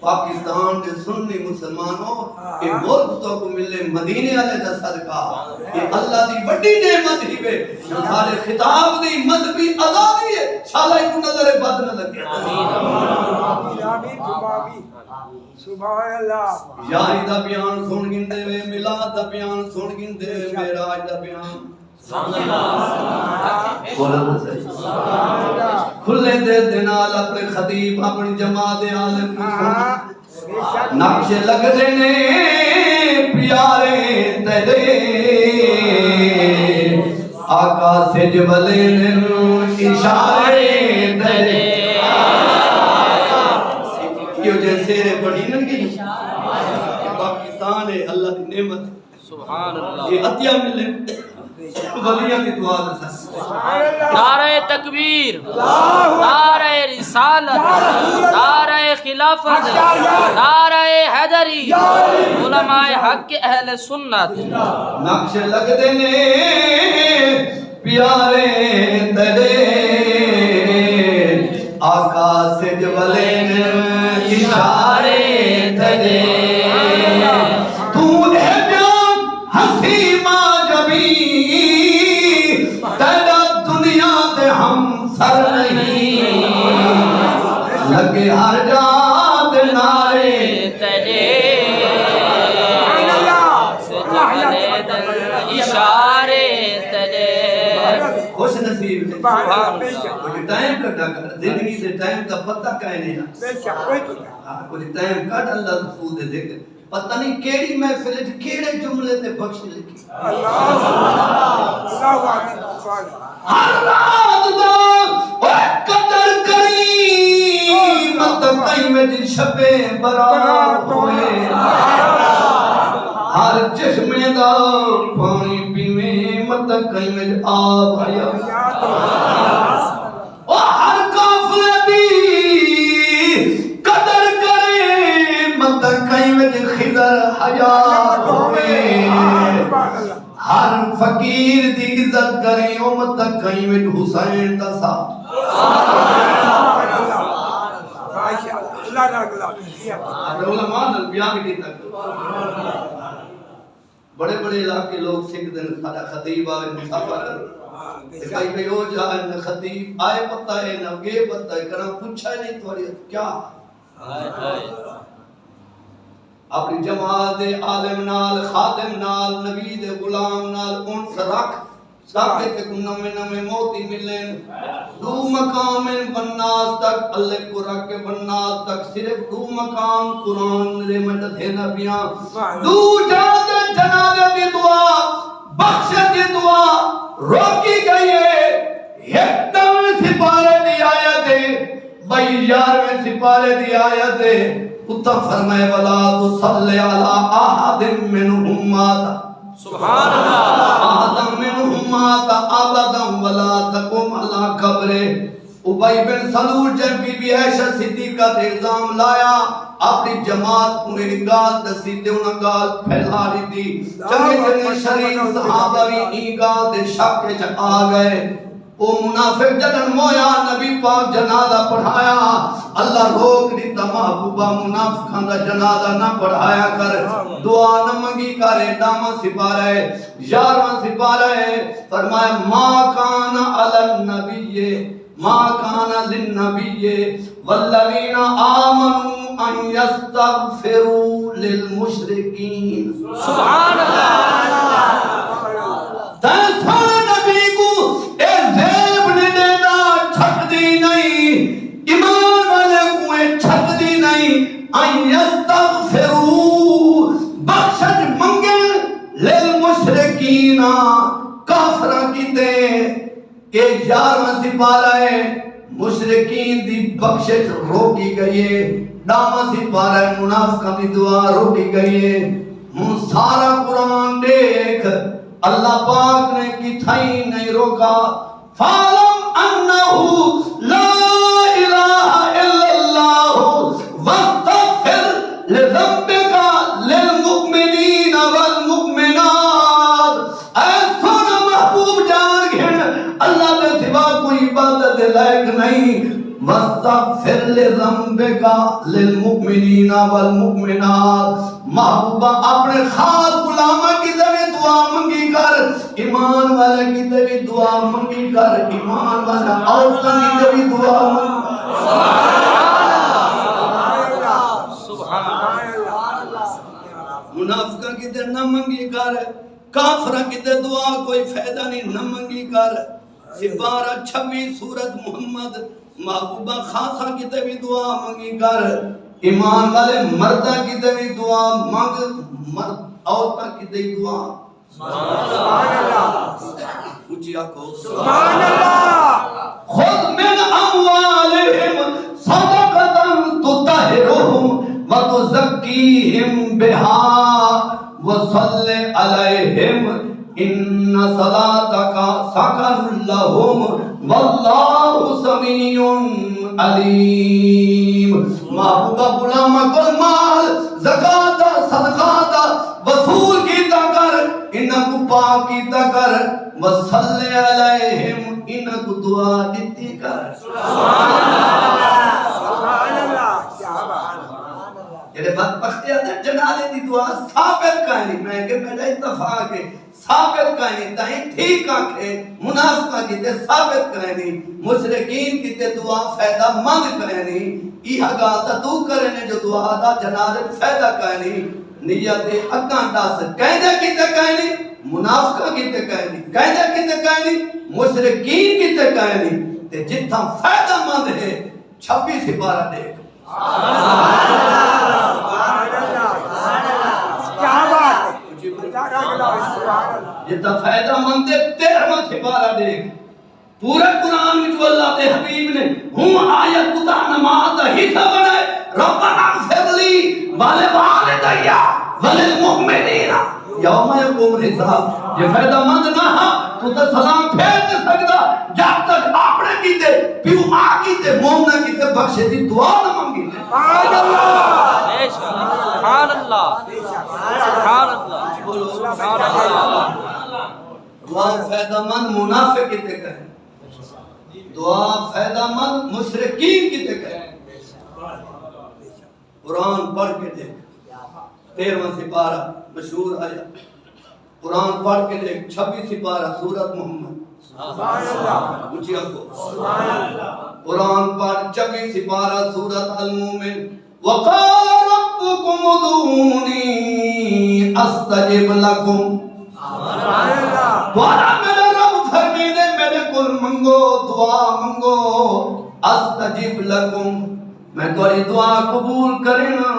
پاکستان کے سنی مسلمانوں یہ ملک تو کو ملے مدینے والے دا صدقہ یہ اللہ دی بڑی نعمت ہی وے سارے خطاب دی مذہبی آزادی ہے شالا کو نظر بد نہ لگے سبحان اللہ یاری دا بیان سن گندے وے میلاد دا بیان سن گندے وے معراج دا بیان کھلے دے دنال اپنے خطیب اپنی جماعت عالم کی نقش لگ دینے پیارے تیرے آقا سے جبلے اشارے تیرے یہ جیسے بڑی ننگی پاکستان ہے اللہ کی نعمت سبحان اللہ یہ عطیہ ملے ولیاں کی دعا دے نعرہ تکبیر نعرہ رسالت نعرہ خلافت نعرہ حیدری علماء حق اہل سنت نقش لگ دینے پیارے تیرے آقا سے جبلین اشارے تیرے تو اے جان ہنسی ماں جبی تیرا دنیا دے ہم سر نہیں لگے ہر جات نعرے تیرے اشارے تیرے خوش نصیب سبحان اللہ بے شک کچھ ٹائم کٹا کر زندگی سے ٹائم کا پتہ کہنے ہیں بے شک کوئی پتہ کچھ ٹائم کٹ اللہ رسول دے دے پتہ نہیں کیڑی محفل وچ کیڑے جملے تے بخش لکھی اللہ اکبر سبحان اللہ ہر رات دا اے قدر کری مت کئی میں شبے برات ہوئے ہر چشمے دا پانی پیویں مت کئی میں آب آیا او ہر قافلے دی قدر کرے مت کئی میں خضر حیات ہوئے ہر فقیر دی عزت کریں او مت کئی میں حسین دا صاحب علماء نے بیان کیتا بڑے بڑے علاقے لوگ سکھ دن سارا خطیب آئے مسافر کئی کئی ہو جائے خطیب آئے پتہ ہے نہ گے پتہ ہے کرنا پوچھا ہے نہیں تمہاری کیا اپنی جماعت دے عالم نال خادم نال نبی دے غلام نال انس رکھ تاکہ تے کو نمے نمے موتی ملیں دو مقام بناس تک اللہ کو رکھ کے بناس تک صرف دو مقام قرآن رے مدد ہے نبیاں دو جاتے جنازے کی دعا بخشت کی دعا روکی گئی ہے ایک دم سپارے دی آیت ہے بھائی یار میں سپارے دی آیت ہے اتھا فرمائے وَلَا تُصَلِّ عَلَىٰ أَحَدٍ مِّنْهُمْ مَاتَ سبحان اللہ آدم منہم مات ابدا ولا تقم علی قبر ابی بن سلول جب بی بی عائشہ صدیقہ تے الزام لایا اپنی جماعت کو گال دسی تے انہاں گال پھیلا دی تھی چنگے چنگے شریف صحابہ بھی ای گال دے شک وچ آ گئے او منافق جدن مویا نبی پاک جنازہ پڑھایا اللہ روک دیتا محبوبہ منافقاں دا جنازہ نہ پڑھایا کر دعا نہ منگی کرے دامہ سپارے یارواں سپارے فرمایا ما کان علی النبی ما کان للنبی والذین آمنوا ان یستغفروا للمشرکین سبحان اللہ تیسر نبی کو اے زیب نے دینا چھک دی نہیں ایمان والے کو چھک دی نہیں ان یستغفروا بخشت منگل للمشرکین کافرہ کی دے کہ یارواں سپارہ ہے مشرکین دی بخشش روکی گئی ہے دامہ سپارہ ہے منافقہ دی دعا روکی گئی ہے ہم سارا قرآن دیکھ اللہ پاک نے کتھائی نہیں روکا فَعْلَمْ أَنَّهُ لَا إِلَهَ إِلَّا اللَّهُ وَاسْتَغْفِرْ لِذَنبِكَ لِلْمُؤْمِنِينَ وَالْمُؤْمِنَاتِ اے سونا محبوب جان گھن اللہ کے سوا کوئی عبادت لائق نہیں وَاسْتَغْفِرْ لِذَنبِكَ لِلْمُؤْمِنِينَ وَالْمُؤْمِنَاتِ محبوبہ اپنے خاص غلامہ کی ذریعے دعا منگی کر ایمان والے کی ذریعے دعا منگی کر ایمان والے عورتوں کی ذریعے دعا منگی منافقہ کی ذریعے نہ منگی کر کافرہ کی ذریعے دعا کوئی فائدہ نہیں نہ منگی کر سپارہ 26 سورت محمد محبوبہ خاصہ کی ذریعے دعا منگی کر ایمان والے مردہ کی ذریعے دعا منگ مرد عورتہ کی ذریعے دعا سبحان اللہ اونچی آنکھو سبحان اللہ خذ من اموالہم صدقۃ تطہرہم وتزکیہم بہا وصلی علیہم ان صلاتک سکن لہم واللہ سمیع علیم محبوبہ غلامہ کو مال زکاة صدقات وصول کیتا کر انہاں کو پاک کیتا کر وصلی علیہم انہاں کو دعا دیتی کر سبحان اللہ کیا بات جڑے بدبختیاں دے جنازے دی دعا ثابت کہانی میں کہ میرا اتفاق ہے ثابت کہانی تہیں ٹھیک آکھے منافقہ کی تے ثابت کہانی مشرکین کی تے دعا فائدہ مند کہانی ایہا گاتا تو کرنے جو دعا دا جنازے فائدہ کہانی نیت اگاں دس کہندے کیتے کہنی منافقاں کیتے کہنی کہندے کیتے کہنی مشرکین کیتے کہنی تے جتھاں فائدہ مند ہے 26 سپارہ دیکھ کیا بات ہے جتھاں فائدہ مند ہے 13واں سپارہ دیکھ پورے قرآن میں جو اللہ کے حبیب نے ہوں آیت کتا نماز دا حصہ بنائے ربنا اغفر لی والوالدیا وللمؤمنین یوم یقوم الحساب یہ فائدہ مند نہ ہا تو تے سلام پھیر نہیں سکتا جب تک اپنے کیتے پیو ماں کیتے مومنہ کیتے بخشے دی دعا نہ مانگی سبحان اللہ سبحان اللہ سبحان اللہ سبحان اللہ دعا فائدہ مند منافق کیتے کہیں دعا فائدہ مند مشرکین کیتے کہیں قرآن پڑھ کے دیکھ 13واں سپارہ مشہور آیا قرآن پڑھ کے دیکھ 26 سپارہ سورت محمد سبحان اللہ اونچی آنکھو سبحان اللہ قرآن پڑھ 26 سپارہ سورت المومن وقال ربكم ادعوني استجب لكم سبحان اللہ دوارا میرے رب فرمینے میرے کل منگو دعا منگو استجب لکم میں تمہاری دعا قبول کرنا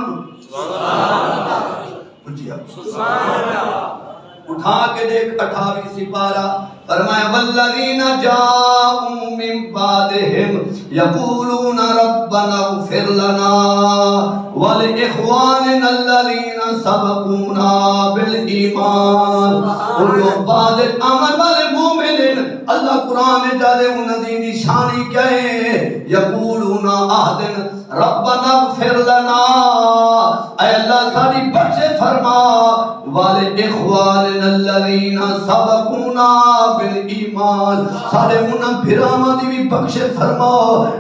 اٹھا کے دیکھ 28 سپارہ فرمایا والذین جاءوا من بعدهم یقولون ربنا اغفر لنا ولاخواننا الذین سبقونا بالایمان ان لوگ بعد امر والے مومنین اللہ قرآن میں جالے انہوں نے نشانی کیا ہے یقولون آہدن ربنا اغفر لنا اے اللہ ساری بخشے فرما والے اخواننا الذین سبقونا بالایمان سارے انہاں بھرامہ دی بھی بخشے فرما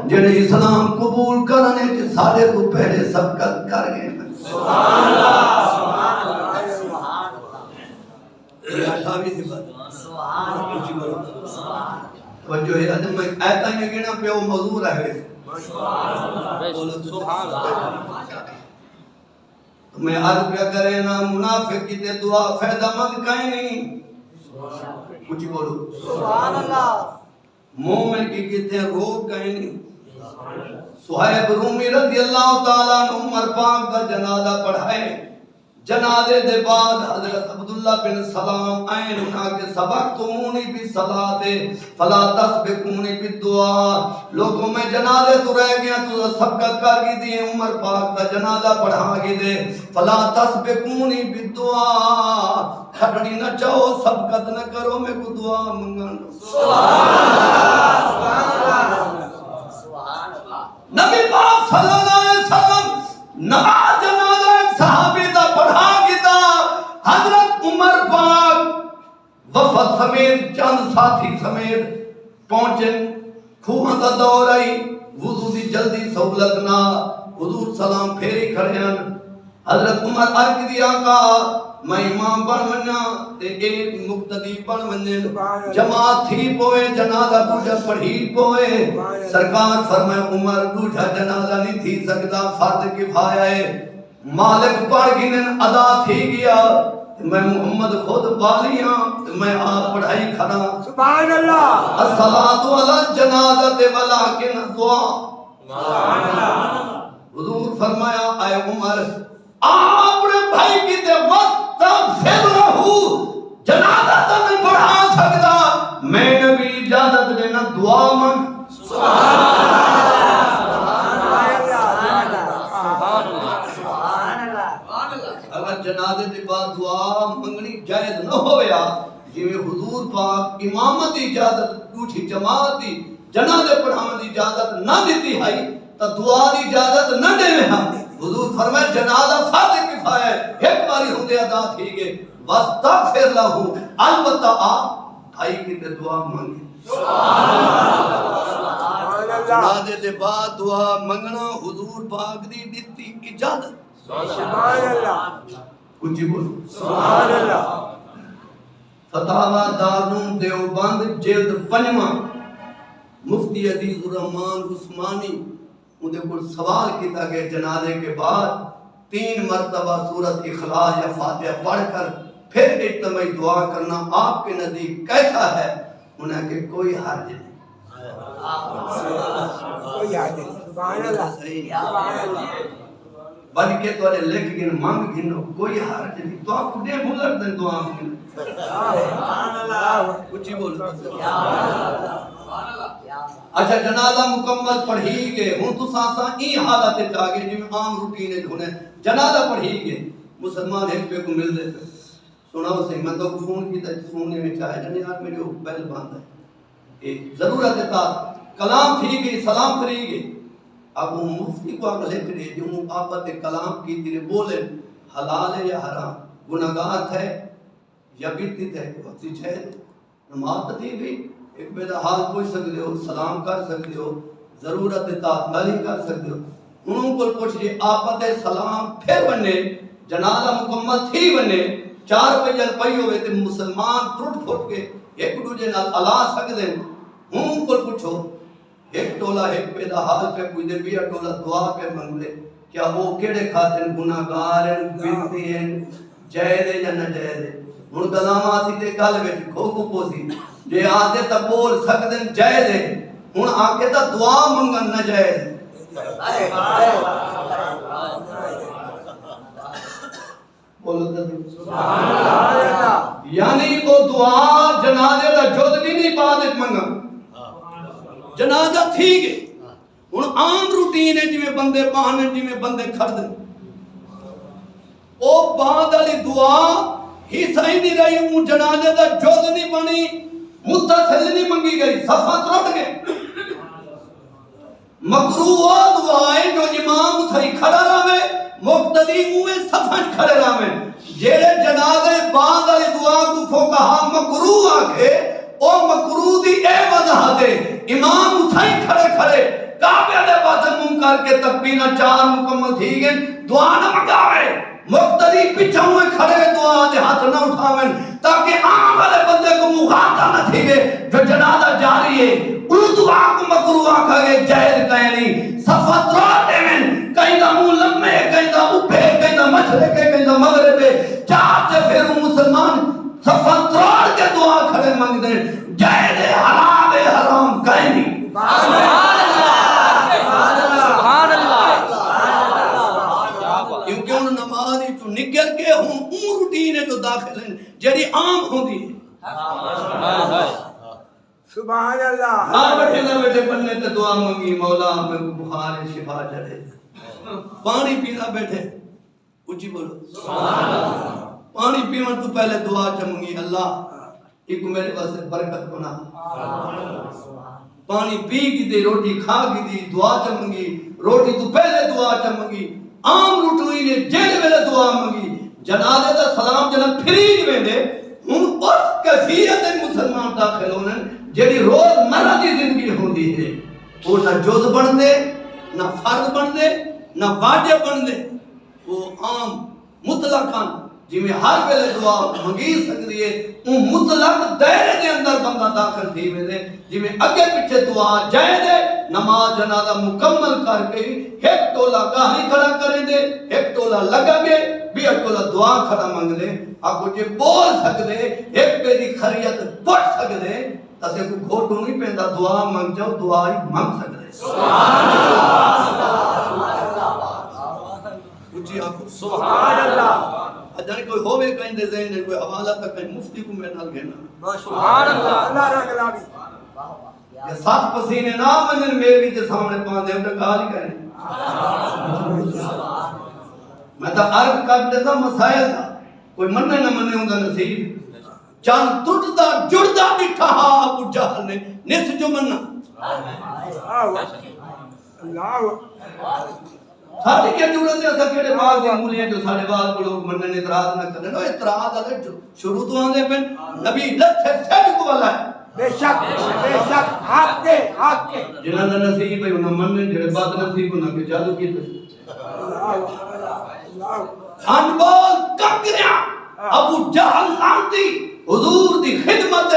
جنہیں اسلام قبول کرنے کے سارے تو پہلے سبقت کر گئے سبحان اللہ سبحان اللہ سبحان اللہ یہ 28 سے بات سبحان اللہ وجہ ہے ادم میں ایتا ہی گنا پہ وہ موضوع رہے سبحان اللہ میں عرض پہ کرے نا منافق کی تے دعا فائدہ مند کہیں نہیں کچھ بولو سبحان اللہ مومن کی کہتے ہیں روگ کہیں نہیں صہیب رومی رضی اللہ تعالیٰ نے عمر پاک کا جنازہ پڑھائے جنازے دے بعد حضرت عبداللہ بن سلام آئین انہاں کے سبقتمونی بالصلاۃ فلا تسبقونی بالدعاء لوگوں میں جنازے تو رہ گیا تو سبقت کر گئی دی عمر پاک کا جنازہ پڑھا گئی دے فلا تسبقونی بالدعاء کھڑنی نہ چاہو سبقت نہ کرو میں کو دعا منگن سبحان اللہ سبحان اللہ نبی پاک صلی اللہ علیہ وسلم نماز جنازہ ایک صحابی دا پڑھا گیا حضرت عمر پاک وفد سمیت چند ساتھی سمیت پہنچن کھوہاں دا دور آئی وضو دی جلدی سہولت نہ حضور سلام پھیری کھڑے ہیں حضرت عمر عرض دی آقا میں امام بن ونیا تے ایک مقتدی بن ونیا جماعت تھی پوئے جنازہ دوجہ پڑھی پوئے سرکار فرمائے عمر دوجہ جنازہ نہیں تھی سکتا فرض کفایہ ہے مالک پڑھ گنن ادا تھی گیا میں محمد خود بالیاں میں آپ پڑھائی کھنا سبحان اللہ الصلاۃ علی الجنازۃ ولکن دعا سبحان اللہ حضور فرمایا اے عمر آپ نے بھائی کی تے وستغفر لہو جنازہ تو نہیں پڑھا سکتا میں نبی اجازت دینا دعا مانگ سبحان اللہ اگر جنازے کے بعد دعا منگنی جائز نہ ہویا جویں حضور پاک امامت دی اجازت ٹوٹھی جماعت دی جنازے پڑھاون دی اجازت نہ دیتی ہے تو دعا دی اجازت نہ دیوے ہاں حضور فرمائے جنازہ فرض کفایہ ہے ایک باری ہوندے ادا تھی گئے واستغفر لہو البتہ آپ بھائی کی تے دعا مانگے جنازے دے بعد دعا منگنا حضور پاک دی دتی اجازت سبحان اللہ کچھ بولو سبحان اللہ فتاوی دارالعلوم دیوبند جلد 5 مفتی عزیز الرحمان عثمانی اندے کو سوال کیتا گیا جنازے کے بعد 3 مرتبہ سورت اخلاص یا فاتحہ پڑھ کر پھر اجتماعی دعا کرنا آپ کے نزدیک کیسا ہے؟ انہیں کہ کوئی حرج نہیں، کوئی حرج نہیں، سبحان اللہ، سبحان اللہ، بلکہ تو لکھ گن مانگ گنو کوئی حرج نہیں، تو آپ نے بھولر دیں دعا گن سبحان اللہ، کچھ بول اچھا جنازہ مکمل پڑھی گئے ہوں تو سانساں ای حالت چاہ گئے جو عام روٹین ہونے جنازہ پڑھی گئے مسلمان ایک پہ کو مل دے پہ سناؤ سے میں تو فون کی تھا فون میں چاہے جنہیں یار میرے بیل باندھ ہے ایک ضرورت تھا کلام تھی گئی سلام کری گئی اب وہ مفتی کو آگے لکھ رہے جو آپت کلام کی تیرے بولے حلال ہے یا حرام گناہگار ہے یا بیتی تھے وقتی چھے نماز تھی گئی ایک بیدہ حال پوچھ سکتے ہو سلام کر سکتے ہو ضرورت تعالی کر سکتے ہو انہوں کو پوچھئے آپت سلام پھر بننے جنازہ مکمل تھی بننے 4 پہیل پہی ہوئے تھے مسلمان ٹوٹ پھوٹ کے ایک دوجے نال علا سکتے ہیں انہوں کو پوچھو ایک ٹولا ایک پیدا حال پہ کوئی دے بیا ٹولا دعا پہ منگ لے کیا وہ کیڑے کھاتے ہیں گناہگار ہیں بیتی ہیں جائے دے یا نہ جائے دے ان گلام آتی تے گل بیٹھ کھو کو پوسی جے آتے تا بول سکتے ہیں جائے دے ان آکے تا دعا منگن نہ جائے دے سبحان اللہ، یعنی وہ دعا جنازے دا جد بھی نہیں بات منگا جنازہ تھی گئے ان عام روٹین ہے جویں بندے باہنے جویں بندے کھڑ او بعد والی دعا ہی صحیح نہیں رہی ان جنازے دا جد نہیں بنی متصل نہیں منگی گئی صفحہ ترٹ گئے مکروہ دعائیں جو امام تھئی کھڑا رہے مقتدی ہوئے صفحہ کھڑے رہے جیڑے جنازے بعد والی دعا کو فقہا مکروہ آکھے او مکروہ دی اے وجہ دے امام اٹھائی کھڑے کھڑے کعبے دے پاس منہ کر کے تکبیرہ 4 مکمل تھی گئے دعا نہ منگاوے مقتدی پیچھے ہوئے کھڑے دعا دے ہاتھ نہ اٹھاویں تاکہ عام والے بندے کو مغالطہ نہ تھی گئے جو جنازہ جاری ہے ان دعا کو مکروہ آکھا گئے جائز کہیں نہیں صفحہ ترا دے میں کہیں دا منہ لمے کہیں دا اوپے کہیں دا مشرقے کہیں دا مغربے 4 سے پھر مسلمان صفحہ تراڑ کے دعا کھڑے منگ دیں جائز حرام حرام کہیں نہیں سبحان اللہ، سبحان اللہ، کیونکہ ان نماز جو نکل کے ہوں اون روٹین ہے جو داخل ہیں جڑی عام ہوندی ہے سبحان اللہ، نہ بیٹھے بننے تے دعا منگی مولا ہمیں بخار شفا چڑھے پانی پینا بیٹھے اچھی بولو سبحان اللہ پانی پیون تو پہلے دعا چمنگی اللہ ایک میرے واسطے برکت بنا پانی پی کی دے روٹی کھا کی دی دعا چمنگی روٹی تو پہلے دعا چمنگی عام روٹوئی نے جیل میں دعا منگی جنازے دا سلام جناب پھری نہیں دے ہن اس کیفیت مسلمان داخل ہونے جڑی روز مرہ دی زندگی ہوندی ہے وہ نہ جز بن دے نہ فرض بن دے نہ واجب بن دے وہ عام مطلقاً جی میں ہر پہلے دعا منگی سکتی ہے ان مطلق دائرے دے اندر بندہ داخل تھی میں دے جی میں اگے پیچھے دعا جائے دے نماز جنازہ مکمل کر کے ایک ٹولا گاہی کھڑا کریں دے ایک ٹولا لگا گے بھی ایک ٹولا دعا کھڑا منگ دے آپ کو جی بول سکتے ایک پہ دی خریت پڑھ سکتے تسے کو گھوٹو نہیں پہندا دعا منگ جاؤ دعا ہی منگ سکتے سبحان سبحان اللہ اجانے کوئی ہوئے کہیں دے ذہن ہے کوئی حوالہ تک کہیں مفتی کو میں نال گھنا سبحان اللہ، اللہ رنگ لابی یہ 7 پسینے نہ منن میری تے سامنے پان دے تو گال ہی کریں میں تا عرض کر دیتا مسائل تھا کوئی مننے نہ مننے ہوں دا نصیب چاند ٹوٹدا جڑدا بیٹھا ابو جہل نے نس جو مننا اللہ ساڑھے کیا ضرورت ہے ایسا کیڑے بعض دی مولیاں جو ساڑھے بعض کو لوگ مننے اعتراض نہ کرنے اعتراض ہے شروع تو آنے پہ نبی لچھے سیڈ کو والا ہے بے شک حق کے جنہاں دا نصیب ہے انہاں مننے جڑے بد نصیب انہاں کے جادو کی انبول کنگریاں ابو جہل لانتی حضور دی خدمت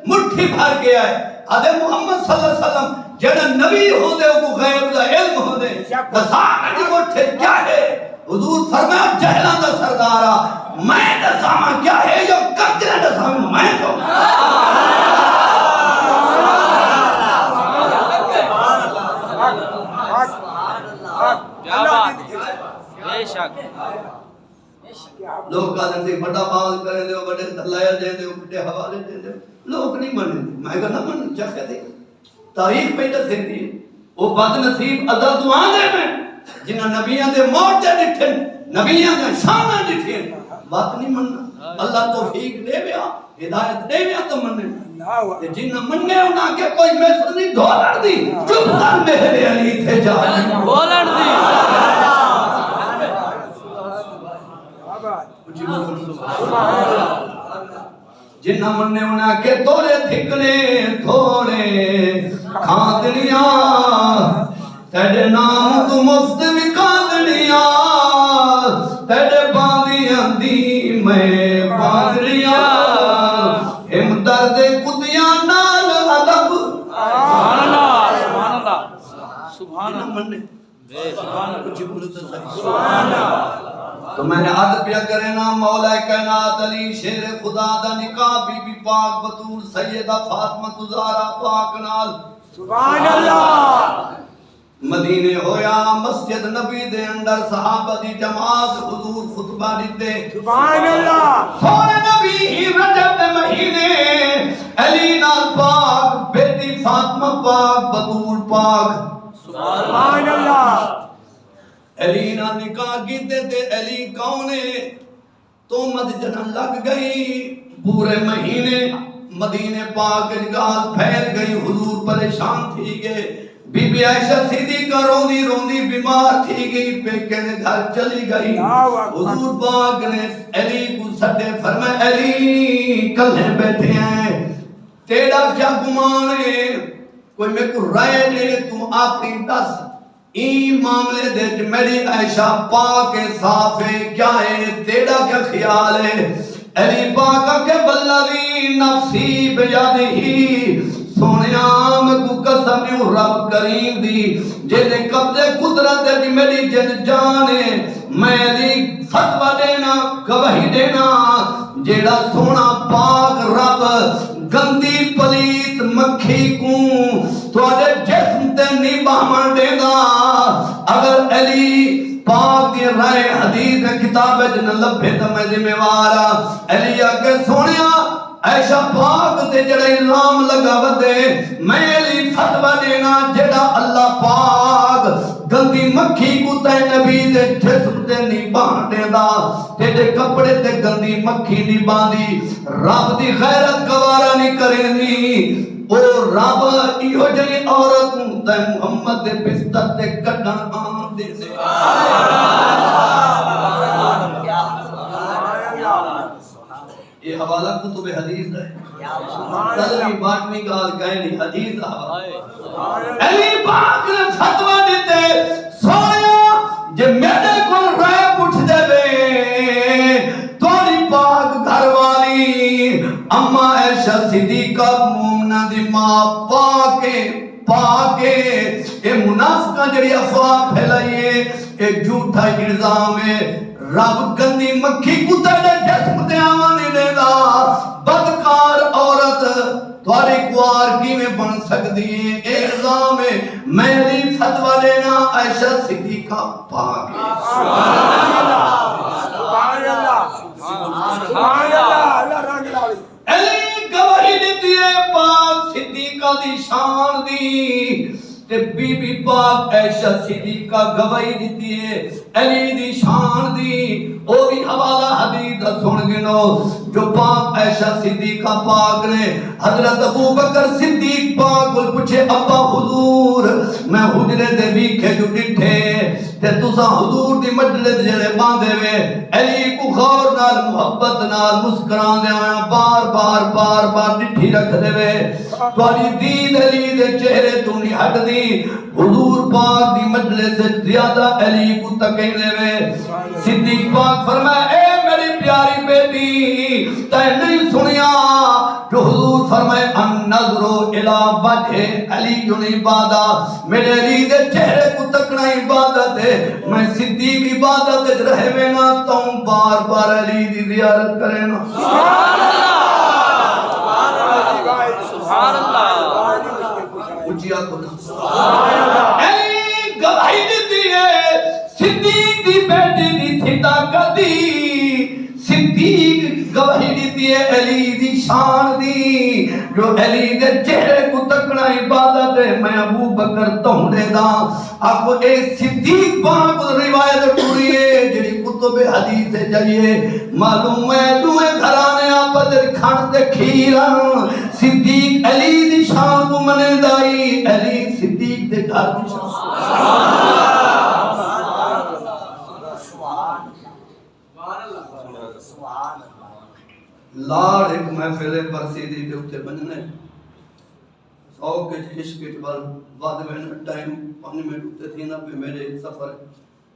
مٹھی بھر گیا ہے آدھے محمد صلی اللہ علیہ وسلم جڑا نبی ہو دے وہ غیب دا علم ہو دے دسانے دی مٹھے کیا ہے حضور فرمایا جہلاں دا سردارا میں دساواں کیا ہے جو کنجرے دساواں میں تو بے شک لوگ کہتے تھے بڑا باز کرے دے بڑے دلائل دے دے بڑے حوالے دے دے لوگ نہیں مانے میں کہا نہ مان کیا کہتے تاریخ پہ دسے دی وہ بد نصیب ادا دعا دے میں جنہاں نبیاں دے موت دے ڈٹھن نبیاں دے شانہ ڈٹھن بات نہیں مننا اللہ توفیق دے ویا ہدایت دے ویا تو مننے جنہاں مننے انہاں کے کوئی محسوس نہیں دولڑ دی چپ کر میرے علی تھے جا بولڑ دی جنہاں مننے انہاں کے تھوڑے تھکنے تھوڑے کھاندنیاں تیرے نام تو مفت بھی کھاندنیاں تیرے باندیاں دی میں باندنیاں ہم درد کتیاں نال ادب سبحان اللہ سبحان جنہاں اللہ مننے سبحان اللہ کچھ بولتا سبحان اللہ تو میں نے عرض پیا کرے نا مولا کائنات علی شیر خدا دا نکاح بی بی پاک بطول سیدہ فاطمہ زہرا پاک نال سبحان اللہ مدینے ہویا مسجد نبی دے اندر صحابہ دی جماعت حضور خطبہ دیتے سبحان اللہ سونے نبی ہی رجب دے مہینے علی نال پاک بیٹی فاطمہ پاک بطول پاک سبحان اللہ علی نہ نکاح کیتے تے علی کونے تومت جنن لگ گئی پورے مہینے مدینے پاک گال پھیل گئی حضور پریشان تھی گئے بی بی عائشہ صدیقہ روندی روندی بیمار تھی گئی پیکے نے گھر چلی گئی حضور پاک نے علی کو سٹے فرمائے علی کلے بیٹھے ہیں تیرا کیا گمان ہے کوئی میں کو رائے دے تم اپنی دس این معاملے دے میری عائشہ پاک صاف ہے کیا ہے تیرا کیا خیال ہے علی پاک کے والذی نفسی بیدہی سونیا میں کو قسم رب کریم دی جے قبضے قدرت ہے میری جن جان ہے میں علی فتوہ دینا گواہی دینا جیڑا سونا پاک رب گندی پلیت مکھی کو تواڈے جسم تے نہیں باہمن دیندا اگر علی پاک دی رائے حدیث کتاب جن لبھے تے میں ذمہ وار علی اگے سونیا عائشہ پاک تے جڑا الزام لگا ودے میں علی فتوی دینا جڑا اللہ پاک گندی مکھی کو تے نبی دے جسم تے نہیں باندھ دیندا تیرے کپڑے تے گندی مکھی نہیں باندھی رب دی غیرت گوارا نہیں کرینی او رب ایہو جڑی عورت تے محمد دے بستر تے کڈن آن دے دے یہ حوالہ کتب حدیث ہے تلوی باٹمی کال کہے نہیں حدیث حوالہ علی پاک نے فتوہ دیتے سویا جے میرے کو رائے پوچھ دے بے توڑی پاک گھر والی اما عائشہ صدیقہ مومنہ دی ماں پاکے اے منافقہ جڑی افواہ پھیلائیے ایک جھوٹا الزام ہے رب گندی مکھی کتے دے جسم تے آواں نہیں دیندا بدکار عورت تھوڑی کوار کی میں بن سکتی ہے الزام ہے میں علی فتوی دینا عائشہ صدیقہ پاک سبحان اللہ سبحان اللہ اللہ رنگ لاوی علی گواہی دیتی ہے پاک صدیقہ دی شان دی تے بی بی پاک عائشہ صدیقہ گواہی دیتی ہے علی دی شان دی او بھی حوالہ حدیث سن گنو جو پاک عائشہ صدیقہ پاک نے حضرت ابو بکر صدیق پاک کو پوچھے ابا حضور میں حجرے دے ویکھے جو ڈٹھے تے تساں حضور دی مجلس جڑے باندھے وے علی کو غور نال محبت نال مسکران دے بار بار ڈٹھی رکھ دے وے تواڈی دید علی دے چہرے تو نہیں ہٹ دی حضور پاک دی مجلس سے زیادہ علی کو تکینے میں صدیق پاک فرمائے اے میری پیاری بیٹی تے نہیں سنیا جو حضور فرمائے ان نظرو الہ وجہ علی یون عبادہ میرے علی دے چہرے کو تکنا عبادت ہے میں صدیق عبادت رہے میں نا تو بار بار علی دی زیارت کرے نا سبحان اللہ اچھی آنکھوں علی گواہی دیتی ہے صدیق دی بیٹی دی صداقت دی صدیق گواہی دیتی ہے علی دی شان دی جو علی دے چہرے کو تکنا عبادت ہے میں ابو بکر تہنے دا آپ کو اے صدیق بان کو روایت پوری ہے جڑی کتب حدیث ہے جائیے معلوم ہے دوئے گھرانے آپ در کھڑ دے کھیران صدیق علی دی شان کو منے دائی علی صدیق دے گھر دی شان لاڑ ایک محفل برسیدی دے اتے بننے سو کے عشق کے بل بعد میں ٹائم 5 منٹ اتے تھی نا پہ میرے سفر